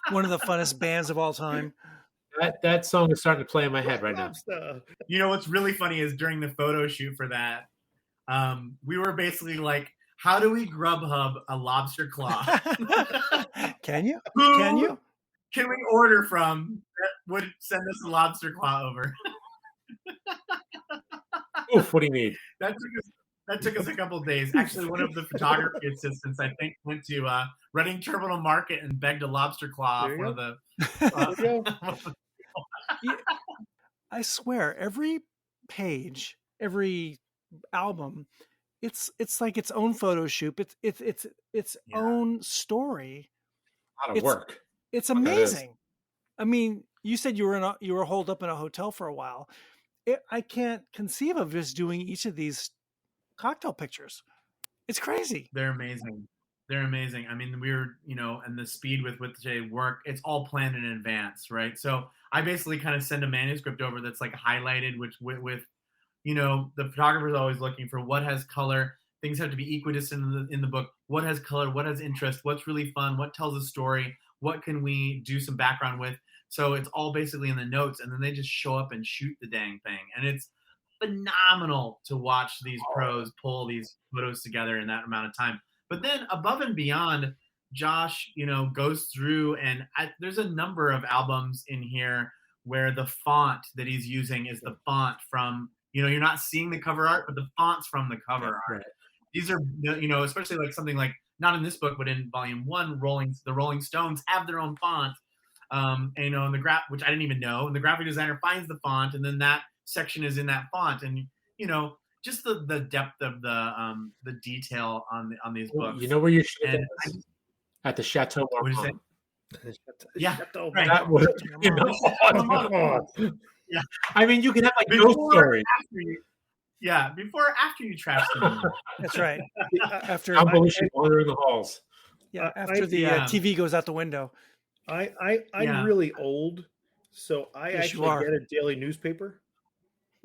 C: One of the funnest bands of all time.
A: That song is starting to play in my head right now.
E: What's really funny is during the photo shoot for that, we were basically like, how do we Grubhub a lobster claw?
C: Can you?
E: Who can we order from that would send us a lobster claw over?
A: Oof, what do you need?
E: That took us a couple of days. Actually, one of the photography assistants, I think, went to Reading Terminal Market and begged a lobster claw off one of the.
C: I swear, every page, every album, it's like its own photo shoot. It's own story.
A: A lot of work.
C: It's amazing. I mean, you said you were holed up in a hotel for a while. I can't conceive of just doing each of these cocktail pictures. It's crazy.
E: They're amazing. I mean, we're, and the speed with which they work, it's all planned in advance, right? So I basically kind of send a manuscript over that's like highlighted, which with the photographer's always looking for what has color. Things have to be equidistant in the book. What has color? What has interest? What's really fun? What tells a story? What can we do some background with? So it's all basically in the notes, and then they just show up and shoot the dang thing. And it's phenomenal to watch these pros pull these photos together in that amount of time. But then above and beyond, Josh, goes through, and there's a number of albums in here where the font that he's using is the font from, you're not seeing the cover art, but the font's from the cover art. Right. These are, especially like something like, not in this book, but in volume 1, the Rolling Stones have their own font. And, and which I didn't even know. And the graphic designer finds the font, and then that section is in that font. And, just the depth of the detail on these books.
A: You know where you should have at the Chateau Marmont.
E: Yeah,
A: right. That would, yeah. I mean, you can have like ghost stories.
E: Before or after you trash them.
C: That's right. After
A: Convolution wandering the halls.
C: Yeah, after the TV goes out the window.
B: I'm really old, so I actually get a daily newspaper.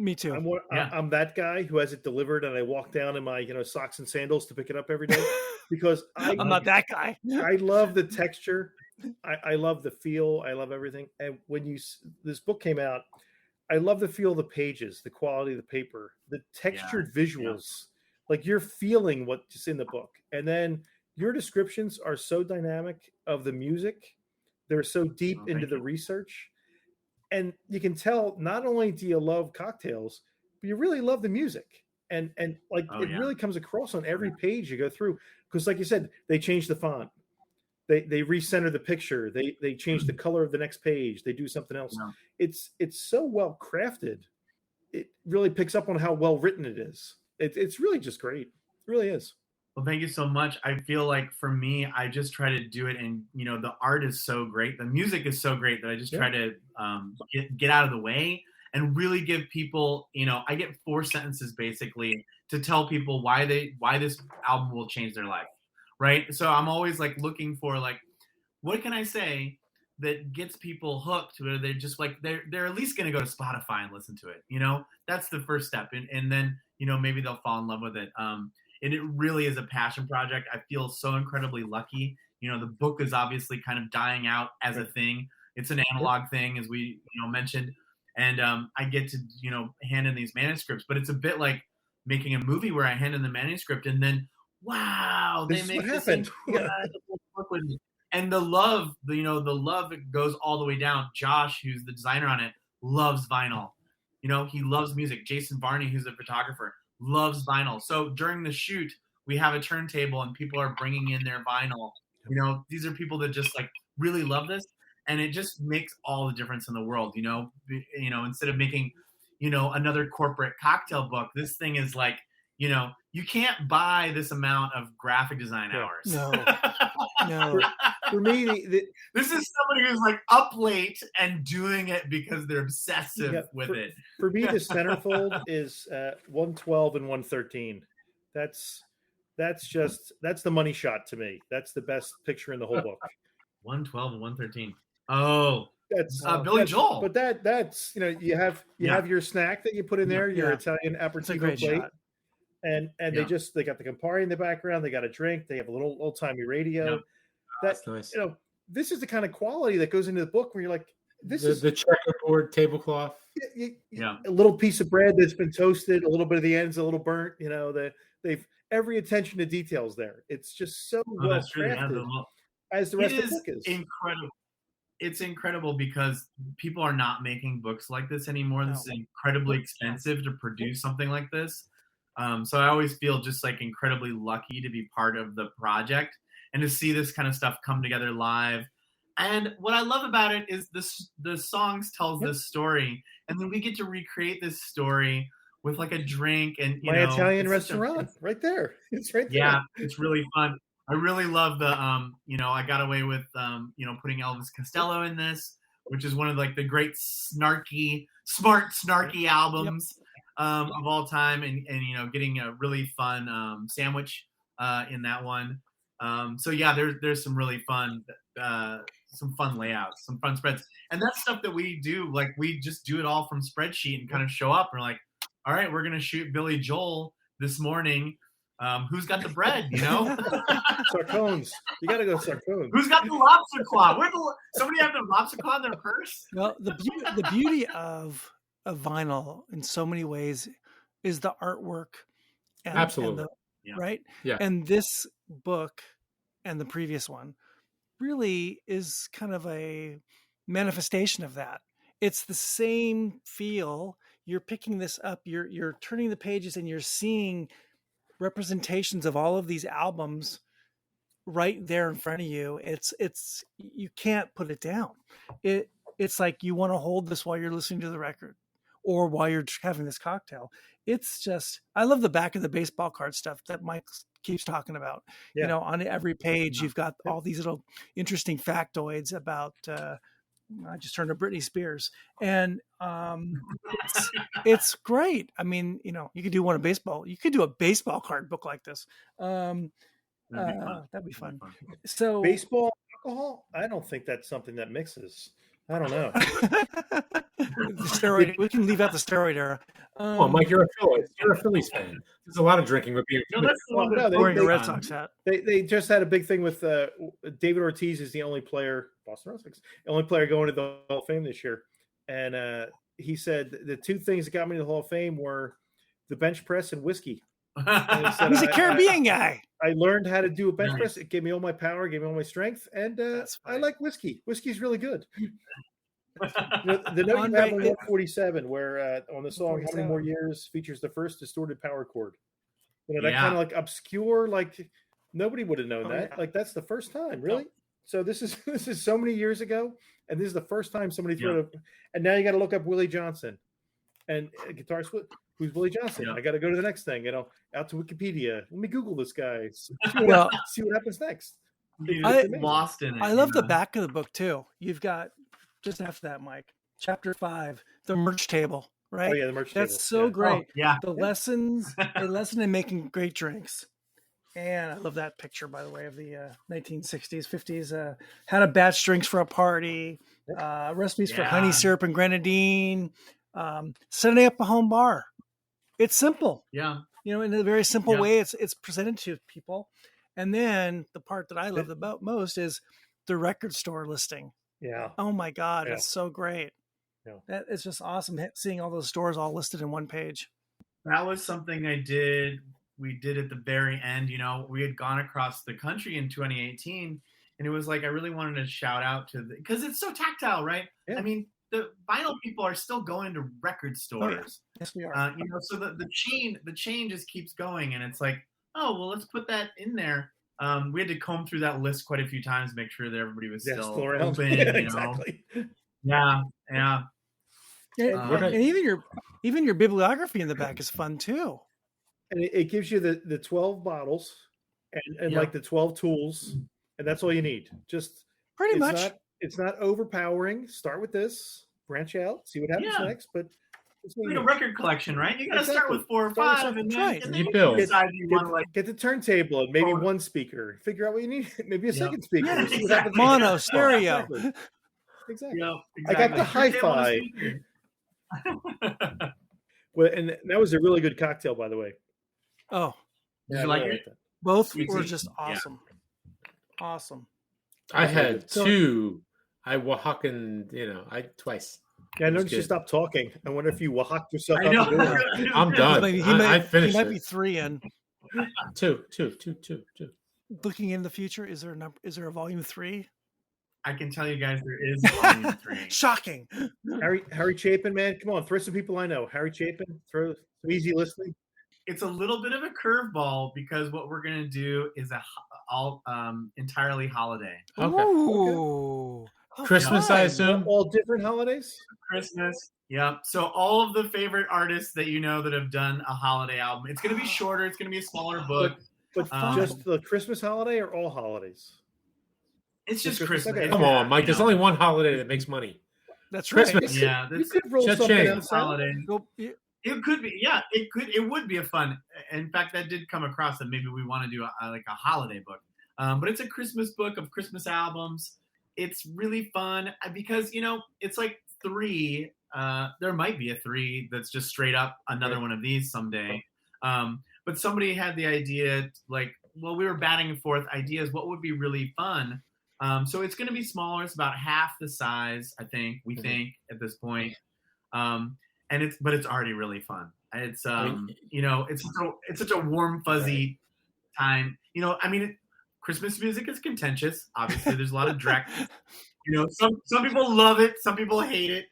C: Me too.
B: I'm that guy who has it delivered, and I walk down in my socks and sandals to pick it up every day because
C: I'm not that guy.
B: I love the texture. I love the feel. I love everything. And when this book came out, I love the feel of the pages, the quality of the paper, the textured visuals. Like you're feeling what's in the book. And then your descriptions are so dynamic of the music. They're so deep into the research. And you can tell not only do you love cocktails, but you really love the music. And really comes across on every page you go through. Because like you said, they change the font. They recenter the picture. They change the color of the next page. They do something else. Yeah. It's so well crafted. It really picks up on how well written it is. It's really just great. It really is.
E: Well, thank you so much. I feel like for me, I just try to do it, and the art is so great, the music is so great that I just try to get out of the way and really give people. I get 4 sentences basically to tell people why this album will change their life, right? So I'm always like looking for like, what can I say that gets people hooked, where they're just like they're at least going to go to Spotify and listen to it. That's the first step, and then maybe they'll fall in love with it. And it really is a passion project. I feel so incredibly lucky. The book is obviously kind of dying out as a thing. It's an analog thing, as we mentioned, and I get to hand in these manuscripts. But it's a bit like making a movie where I hand in the manuscript, and then wow, they make this incredible book with me. And the love, the love goes all the way down. Josh, who's the designer on it, loves vinyl. He loves music. Jason Varney, who's the photographer, loves vinyl. So during the shoot, we have a turntable and people are bringing in their vinyl. These are people that just like really love this, and it just makes all the difference in the world. Instead of making, another corporate cocktail book, this thing is like, you can't buy this amount of graphic design hours.
C: No.
B: For me,
E: this is somebody who's like up late and doing it because they're obsessive with it.
B: For me, the centerfold is 112 and 113. That's the money shot to me. That's the best picture in the whole book.
E: 112 and 113. Oh,
B: that's
E: Billy Joel.
B: But that's you have your snack that you put in there, your Italian aperitivo plate.
C: Shot.
B: And they got the Campari in the background. They got a drink. They have a little old timey radio.
A: Yep.
B: That's
A: nice.
B: This is the kind of quality that goes into the book where you're like, this
A: is the checkerboard tablecloth.
B: A little piece of bread that's been toasted, a little bit of the ends a little burnt. They've every attention to details there. It's just so well crafted, as the rest of the book is.
E: Incredible. It's incredible because people are not making books like this anymore. This is incredibly expensive to produce something like this. So I always feel just like incredibly lucky to be part of the project and to see this kind of stuff come together live. And what I love about it is the songs tells this story, and then we get to recreate this story with like a drink and
B: my Italian restaurant right there. It's right there.
E: Yeah, it's really fun. I really love the I got away with putting Elvis Costello in this, which is one of like the great smart snarky albums of all time, and getting a really fun sandwich in that one. So yeah, there's some really fun layouts, some fun spreads, and that's stuff that we do. Like we just do it all from spreadsheet and kind of show up. And we're like, all right, we're gonna shoot Billy Joel this morning. Who's got the bread?
B: Sarcones. You got to go Sarcones.
E: Who's got the lobster claw? Somebody have the lobster claw in their purse?
C: Well, the beauty of vinyl in so many ways is the artwork.
A: Absolutely.
C: Right?
A: Yeah.
C: And this book and the previous one really is kind of a manifestation of that. It's the same feel. You're picking this up, you're turning the pages and you're seeing representations of all of these albums right there in front of you. It's you can't put it down. It's like you want to hold this while you're listening to the record or while you're having this cocktail. It's just, I love the back of the baseball card stuff that Mike keeps talking about. Yeah. On every page, you've got all these little interesting factoids about, I just turned to Britney Spears, and it's great. I mean, you could do you could do a baseball card book like this. That'd be fun. So
B: baseball, alcohol, I don't think that's something that mixes. I don't know.
C: The steroid. We can leave out the steroid era.
A: Mike, you're a Phillies fan. There's a lot of drinking with being.
C: Wearing a Red Sox hat.
B: They just had a big thing with David Ortiz is the only player, Boston Red Sox, the only player going to the Hall of Fame this year, and he said the two things that got me to the Hall of Fame were the bench press and whiskey. And he said,
C: he's a Caribbean guy.
B: I learned how to do a bench press. It gave me all my power, gave me all my strength, and I like whiskey. Whiskey's really good. The note you have on 147, where on the song "How Many More Years" features the first distorted power chord. That kind of like obscure, like nobody would have known that. Like that's the first time, really. No. So this is so many years ago, and this is the first time somebody threw it. And now you got to look up Willie Johnson and guitarist. Who's Willie Johnson?
E: Yeah.
B: I got to go to the next thing. Out to Wikipedia. Let me Google this guy. See what happens next.
E: It's lost in it.
C: I love the back of the book too. You've got just after that, Mike, chapter 5, the merch table, right?
B: Oh yeah, the merch table.
C: That's so great.
E: Oh, yeah.
C: The lessons, a lesson in making great drinks. And I love that picture, by the way, of the 1960s, 50s. How to batch drinks for a party, recipes for honey syrup and grenadine, setting up a home bar. It's simple.
E: Yeah.
C: In a very simple way, it's presented to people. And then the part that I love about most is the record store listing.
B: Yeah.
C: Oh my God, it's so great.
B: Yeah.
C: It's just awesome seeing all those stores all listed in one page.
E: That was something we did at the very end. We had gone across the country in 2018, and it was like I really wanted to shout out because it's so tactile, right?
B: Yeah.
E: I mean, the vinyl people are still going to record stores.
C: Yes, we are.
E: So the chain just keeps going, and it's like, oh well, let's put that in there. We had to comb through that list quite a few times, make sure that everybody was still open.
B: Exactly.
E: Yeah.
C: And even your bibliography in the back is fun too.
B: And it gives you the 12 bottles and like the 12 tools, and that's all you need. Just
C: pretty much.
B: It's not overpowering. Start with this, branch out, see what happens next. But
E: it's like a record collection, right? You got to start with 4 or 5, and then
A: you build.
B: Get the turntable and maybe one speaker. Figure out what you need. Maybe a second speaker.
E: Exactly.
C: Mono, stereo.
B: Exactly.
E: Yeah,
B: I got the hi-fi. Well, and that was a really good cocktail, by the way.
C: Oh,
E: did you like it?
C: Both were just awesome.
E: Yeah.
C: Awesome.
A: I had 2. I Oaxacan, twice.
B: Yeah, I noticed you stopped talking. I wonder if you Oaxaca yourself out the door.
A: I'm done. I finished.
C: He might be 3 in.
A: 2.
C: Looking in the future, is there a volume 3?
E: I can tell you guys there is volume 3.
C: Shocking.
B: Harry Chapin, man, come on, throw some people I know. Harry Chapin, throw some easy listening.
E: It's a little bit of a curveball because what we're gonna do is all entirely holiday.
C: Okay. Ooh.
A: Christmas, I assume.
B: All different holidays.
E: Christmas. Yep. So all of the favorite artists that that have done a holiday album. It's gonna be shorter. It's gonna be a smaller book.
B: But just the Christmas holiday or all holidays?
E: It's just Christmas.
B: Okay.
A: Come on, Mike. There's only one holiday that makes money.
C: That's right.
A: Christmas.
E: Yeah.
B: You could roll something else
E: holiday. It could be. Yeah, it could. It would be a fun. In fact, that did come across that maybe we want to do a holiday book. But it's a Christmas book of Christmas albums. It's really fun because it's like 3. There might be a 3 that's just straight up another one of these someday. But somebody had the idea, we were batting and forth ideas. What would be really fun? So it's going to be smaller. It's about half the size, I think. We think at this point. But it's already really fun. It's it's such a warm, fuzzy time. Christmas music is contentious. Obviously, there's a lot of dreck. Some people love it, some people hate it.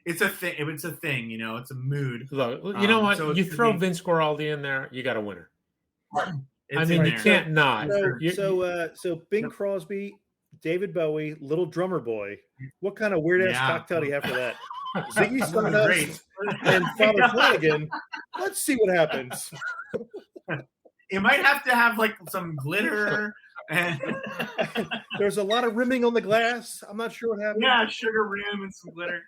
E: It's a thing. It's a thing. It's a mood.
A: Look, you know what? So you throw Vince Guaraldi in there, you got a winner. You can't not.
B: So Bing Crosby, David Bowie, Little Drummer Boy. What kind of weird ass cocktail do you have for that? Ziggy Stardust and Father Flanagan. Let's see what happens.
E: It might have to have some glitter. And
B: there's a lot of rimming on the glass. I'm not sure what happened.
E: Yeah, sugar rim and some glitter.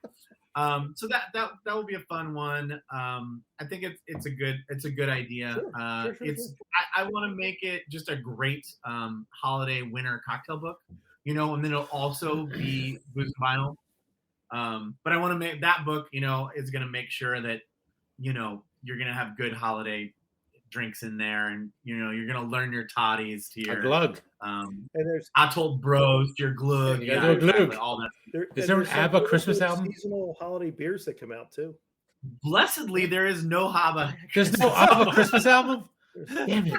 E: So that will be a fun one. I think it's a good idea. Sure. I want to make it just a great holiday winter cocktail book. And then it'll also be Booze and Vinyl. But I want to make that book, is going to make sure that, you're going to have good holiday drinks in there, and, you're going to learn your toddies to your
A: glug.
E: I told bros your glug.
A: Yeah, exactly, all
B: that.
A: Is there an ABBA Christmas album?
B: Seasonal holiday beers that come out too.
E: Blessedly, there is no ABBA.
A: There's no ABBA Christmas album? Damn it.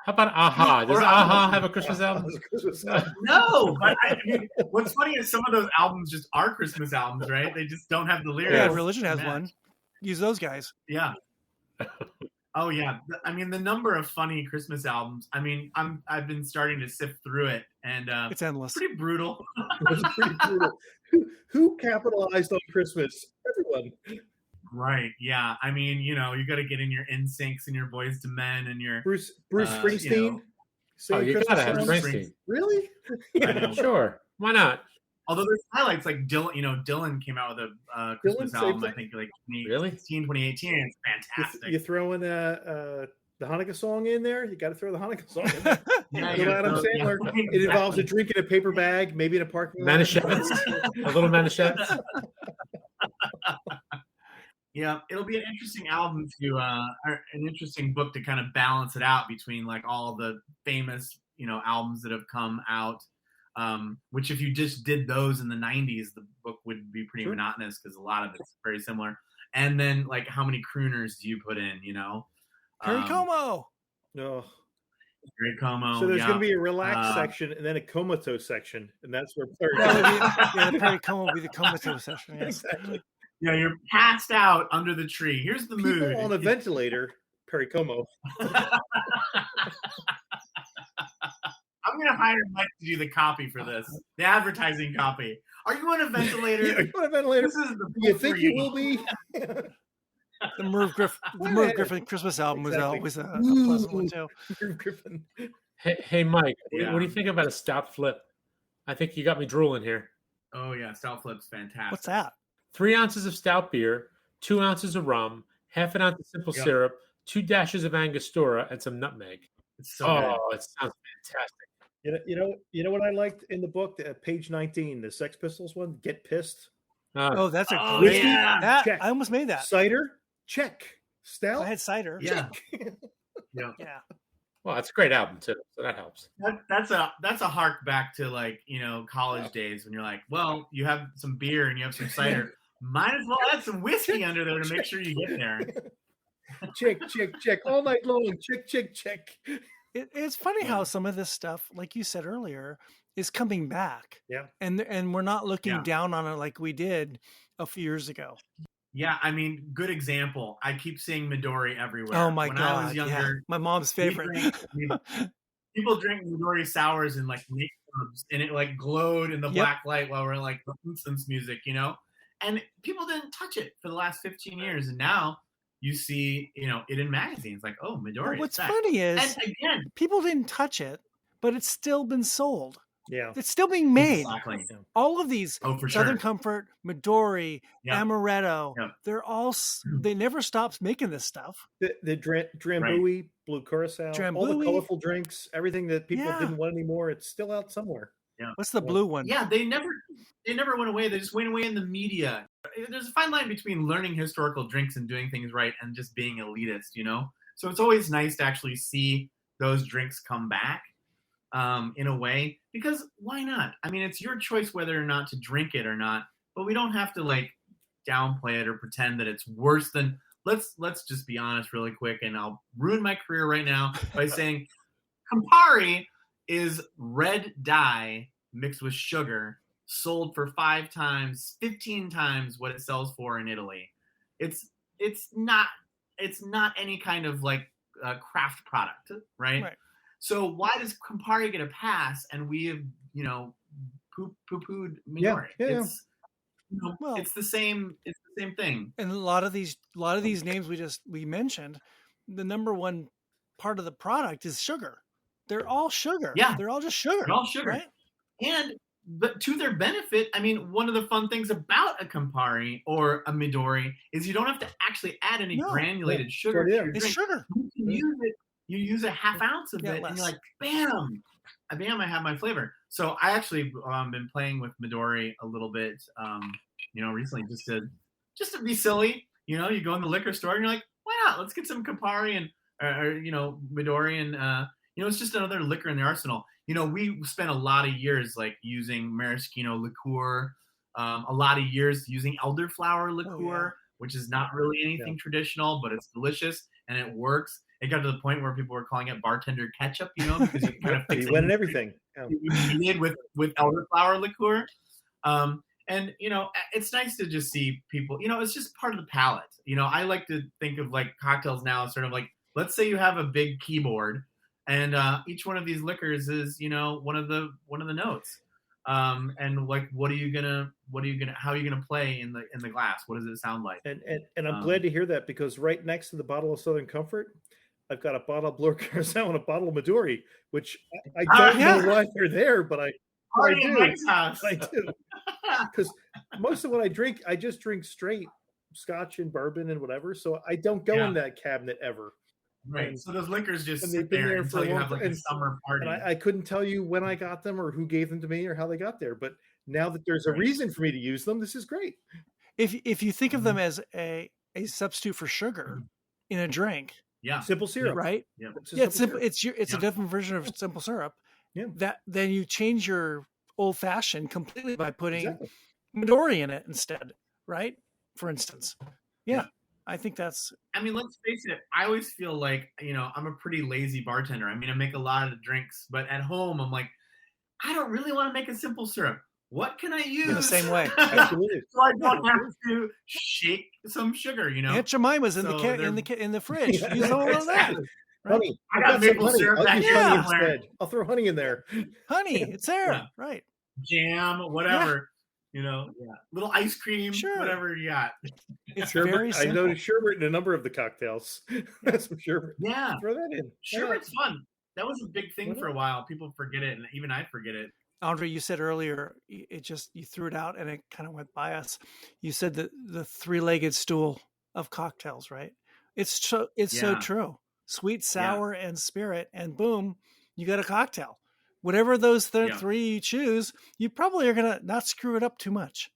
A: How about AHA? Does AHA have a Christmas album?
E: No, but what's funny is some of those albums just are Christmas albums, right? They just don't have the lyrics.
C: Yeah, Religion has one. Use those guys.
E: Yeah. Oh yeah. The number of funny Christmas albums. I've been starting to sift through it, and
C: it's endless.
E: Pretty brutal.
B: It's pretty brutal. Who capitalized on Christmas? Everyone.
E: Right. Yeah. I mean, you got to get in your NSYNCs and your Boys to Men and your
B: Bruce Springsteen.
A: Oh, you gotta have
E: Bruce
A: Springsteen.
B: Really?
E: I know.
A: Sure. Why not?
E: Although there's highlights like Dylan, Dylan came out with a Christmas album, I think like 2016, 2018. It's fantastic.
B: You throw in the Hanukkah song in there. You got to throw the Hanukkah song in there.
E: Yeah,
B: Adam Sandler.
E: Yeah.
B: It involves a drink in a paper bag, maybe in a parking lot.
A: Manischewitz. A little Manischewitz.
E: Yeah, it'll be an interesting album an interesting book to kind of balance it out between like all the famous, albums that have come out. Which if you just did those in the 90s, the book would be pretty monotonous because a lot of it's very similar. And then like how many crooners do you put in,
C: Perry Como.
B: No.
E: Perry Como.
B: So there's going to be a relaxed section and then a comatose section, and that's where
C: Perry Como will be the comatose section. Yes.
B: Exactly.
E: Yeah, you're passed out under the tree. Here's the
B: People
E: mood.
B: on a ventilator, Perry Como.
E: I'm going to hire Mike to do the copy for this, the advertising copy. Are you on a ventilator?
B: Are you on a ventilator?
E: This is the
B: You think you will be?
C: The Merv Griffin Christmas album was always a pleasant one too.
B: Merv Griffin.
A: Hey, Mike,
E: Yeah.
A: what do you think about a stout flip? I think you got me drooling here.
E: Oh, yeah. Stout Flip's fantastic.
C: What's that?
A: 3 ounces of stout beer, 2 ounces of rum, half an ounce of simple syrup, 2 dashes of Angostura, and some nutmeg.
E: It's so good.
A: It sounds fantastic.
B: You know what I liked in the book, page 19, the Sex Pistols one, Get Pissed.
C: That's a
E: Oh,
C: great.
E: yeah.
C: That,
B: Check.
C: I almost made that.
B: Cider, check. Stout,
C: I had cider.
E: Yeah.
C: Yeah.
A: Well, it's a great album too, so that helps.
E: That's a hark back to like, college days when you're like, well, you have some beer and you have some cider. Might as well add some whiskey under there to make sure you get there.
B: check all night long. Check.
C: It's funny how some of this stuff, like you said earlier, is coming back.
B: Yeah.
C: And we're not looking down on it like we did a few years ago.
E: Yeah, I mean, good example. I keep seeing Midori everywhere.
C: Oh my
E: when
C: God!
E: I was younger,
C: my mom's favorite.
E: People drink Midori sours in like nightclubs, and it like glowed in the black light while we're in like the incense music, And people didn't touch it for the last 15 years, and now you see, it in magazines like, oh, Midori.
C: But what's funny is,
E: and again,
C: people didn't touch it, but it's still been sold.
B: Yeah,
C: it's still being made.
E: Exactly.
C: All of these,
E: for
C: Southern
E: sure.
C: Comfort, Midori, Amaretto,
E: Yeah.
C: they're all. They never stopped making this stuff.
B: the Drambuie, Blue Curacao, all the colorful drinks, everything that people didn't want anymore. It's still out somewhere.
E: Yeah.
C: What's the blue one?
E: Yeah, they never went away. They just went away in the media. There's a fine line between learning historical drinks and doing things right and just being elitist, So it's always nice to actually see those drinks come back in a way, because why not? I mean, it's your choice whether or not to drink it or not, but we don't have to like downplay it or pretend that it's worse than. Let's just be honest really quick, and I'll ruin my career right now by saying Campari is red dye mixed with sugar, sold for 5 times, 15 times what it sells for in Italy. It's not any kind of like craft product, right? So why does Campari get a pass and we have poo-pooed Midori? It's the same thing.
C: And a lot of these names we mentioned, the number one part of the product is sugar. They're all sugar.
E: Yeah.
C: They're all just sugar.
E: They're all sugar. Right? But to their benefit, I mean, one of the fun things about a Campari or a Midori is you don't have to actually add any granulated sugar to your drink.
C: It's sugar.
E: You can use it. You use a half ounce of it, and you're like, bam, I have my flavor. So I actually been playing with Midori a little bit, recently just to be silly. You go in the liquor store and you're like, why not? Let's get some Campari and Midori, and it's just another liquor in the arsenal. We spent a lot of years like using maraschino liqueur, a lot of years using elderflower liqueur, which is not really anything traditional, but it's delicious and it works. It got to the point where people were calling it bartender ketchup, because you kind of fix it.
B: Went in everything.
E: You did with elderflower liqueur. And, it's nice to just see people, it's just part of the palate. I like to think of like cocktails now as sort of like, let's say you have a big keyboard and each one of these liquors is, one of the notes. And like, how are you gonna play in the glass? What does it sound like?
B: And I'm glad to hear that, because right next to the bottle of Southern Comfort, I've got a bottle of Blue Curacao and a bottle of Midori, which I don't know why they're there, but I do. I do. Because most of what I just drink straight Scotch and bourbon and whatever. So I don't go in that cabinet ever.
E: Right.
B: And,
E: so those liquors just
B: and
E: sit
B: they've been there
E: until
B: for
E: you have like a summer party.
B: And I couldn't tell you when I got them or who gave them to me or how they got there. But now that there's a reason for me to use them, this is great.
C: If you think of them as a substitute for sugar in a drink,
B: simple syrup,
C: right?
B: Yeah,
C: it's a different version of simple syrup.
B: Yeah,
C: that then you change your old fashioned completely by putting Midori in it instead, right? For instance, I think that's.
E: I mean, let's face it. I always feel like, I'm a pretty lazy bartender. I mean, I make a lot of the drinks, but at home, I'm like, I don't really want to make a simple syrup. What can I use?
C: In the same way,
B: absolutely.
E: So I don't have to shake some sugar.
C: Aunt Jemima's in the fridge. Use all of that.
B: Right? Honey,
E: I got maple syrup back here.
B: Instead. I'll throw honey in there.
C: Honey, it's there, right?
E: Jam, whatever. Little ice cream, whatever you got.
C: It's very simple.
B: I noticed sherbet in a number of the cocktails. Some sherbet.
E: Yeah,
B: throw that in.
E: Sherbet's fun. That was a big thing for a while. People forget it, and even I forget it.
C: Andre, you said earlier, you threw it out and it kind of went by us. You said that the three-legged stool of cocktails, right? It's so true. Sweet, sour, and spirit, and boom, you got a cocktail. Whatever those three you choose, you probably are going to not screw it up too much.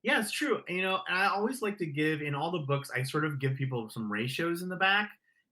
E: Yeah, it's true. And I always like to give, in all the books, I sort of give people some ratios in the back.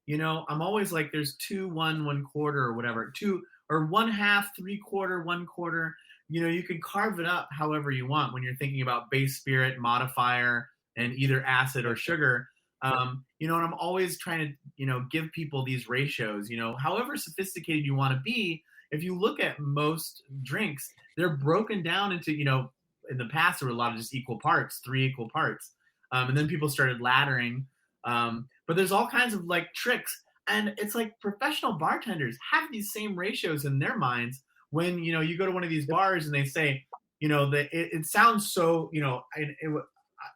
E: I'm always like, there's 2, 1, 1/4 or whatever, 2 or 1/2, 3/4, 1/4. You can carve it up however you want when you're thinking about base spirit, modifier, and either acid or sugar. And I'm always trying to, give people these ratios, however sophisticated you want to be. If you look at most drinks, they're broken down into, in the past, there were a lot of just equal parts, 3 equal parts. And then people started laddering. But there's all kinds of like tricks. And it's like professional bartenders have these same ratios in their minds when, you go to one of these bars and they say, it sounds so,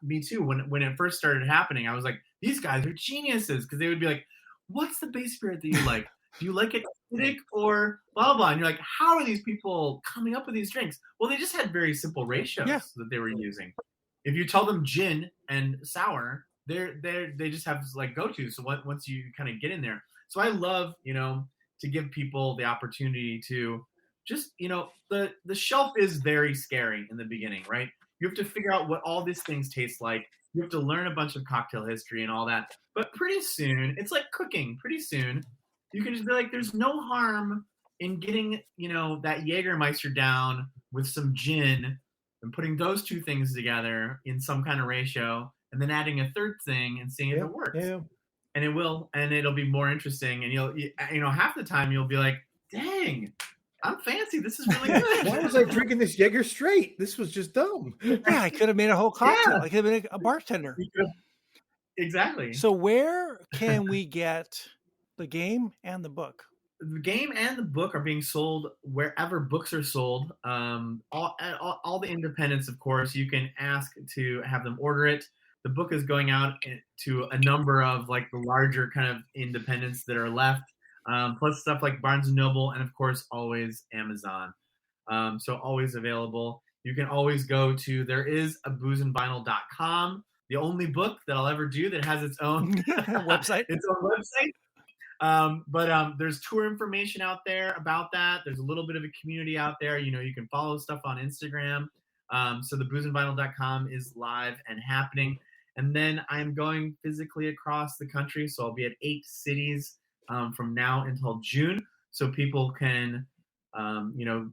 E: me too. When it first started happening, I was like, these guys are geniuses, because they would be like, what's the base spirit that you like? Do you like it acidic or blah, blah? And you're like, how are these people coming up with these drinks? Well, they just had very simple ratios that they were using. If you tell them gin and sour, they just have like go-to. So once you kind of get in there. So I love, to give people the opportunity to just, the shelf is very scary in the beginning, right? You have to figure out what all these things taste like. You have to learn a bunch of cocktail history and all that. But pretty soon, it's like cooking. Pretty soon, you can just be like, there's no harm in getting, that Jägermeister down with some gin and putting those two things together in some kind of ratio, and then adding a third thing and seeing if it works. Yeah. And it will, and it'll be more interesting. And you'll, half the time you'll be like, dang, I'm fancy. This is really good.
B: Why was I drinking this Jaeger straight? This was just dumb.
C: Yeah, I could have made a whole cocktail. I could have been a bartender.
E: Exactly.
C: So where can we get the game and the book?
E: The game and the book are being sold wherever books are sold. All the independents, of course, you can ask to have them order it. The book is going out to a number of like the larger kind of independents that are left. Plus stuff like Barnes & Noble, and of course, always Amazon. So always available. You can always go to, there is a boozeandvinyl.com, the only book that I'll ever do that has its own
C: website.
E: Its own website. But there's tour information out there about that. There's a little bit of a community out there. You can follow stuff on Instagram. So the boozeandvinyl.com is live and happening. And then I'm going physically across the country. So I'll be at 8 cities from now until June, so people can,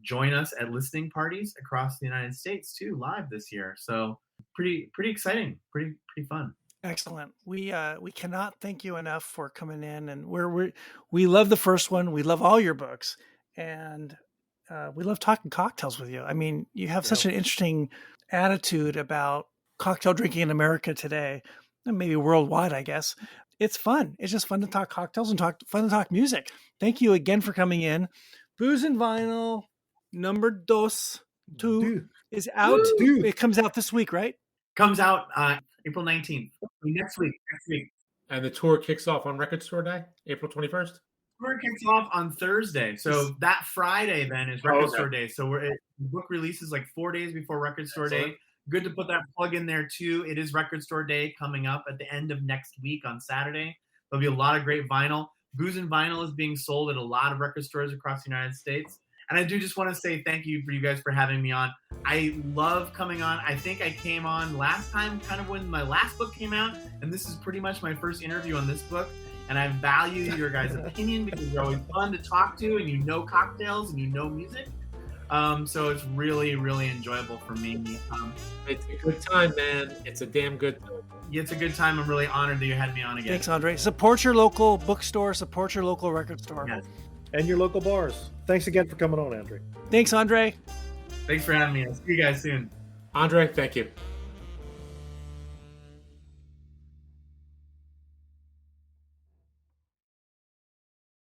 E: join us at listening parties across the United States too, live this year. So pretty exciting, pretty fun.
C: Excellent. We cannot thank you enough for coming in, and we love the first one. We love all your books, and we love talking cocktails with you. I mean, you have such an interesting attitude about cocktail drinking in America today, and maybe worldwide, I guess. It's fun. It's just fun to talk cocktails and fun to talk music. Thank you again for coming in. Booze and Vinyl, number 2, 2 is out.
B: Dude.
C: It comes out this week, right?
E: Comes out April 19th. Next week.
A: And the tour kicks off on Record Store Day, April 21st?
E: Tour kicks off on Thursday. So that Friday then is Record Store Day. So the book releases like 4 days before Record Store Day. Good to put that plug in there too. It is Record Store Day coming up at the end of next week on Saturday. There'll be a lot of great vinyl. Booze and Vinyl is being sold at a lot of record stores across the United States. And I do just want to say thank you for you guys for having me on. I love coming on. I think I came on last time kind of when my last book came out. And this is pretty much my first interview on this book. And I value your guys' opinion because you're always fun to talk to and you know cocktails and you know music. So it's really, really enjoyable for me.
A: It's a good time, man. It's a damn good time.
E: It's a good time. I'm really honored that you had me on again.
C: Thanks, Andre. Support your local bookstore. Support your local record store.
E: Yes.
B: And your local bars. Thanks again for coming on, Andre.
C: Thanks, Andre.
E: Thanks for having me. I'll see you guys soon.
A: Andre, thank you.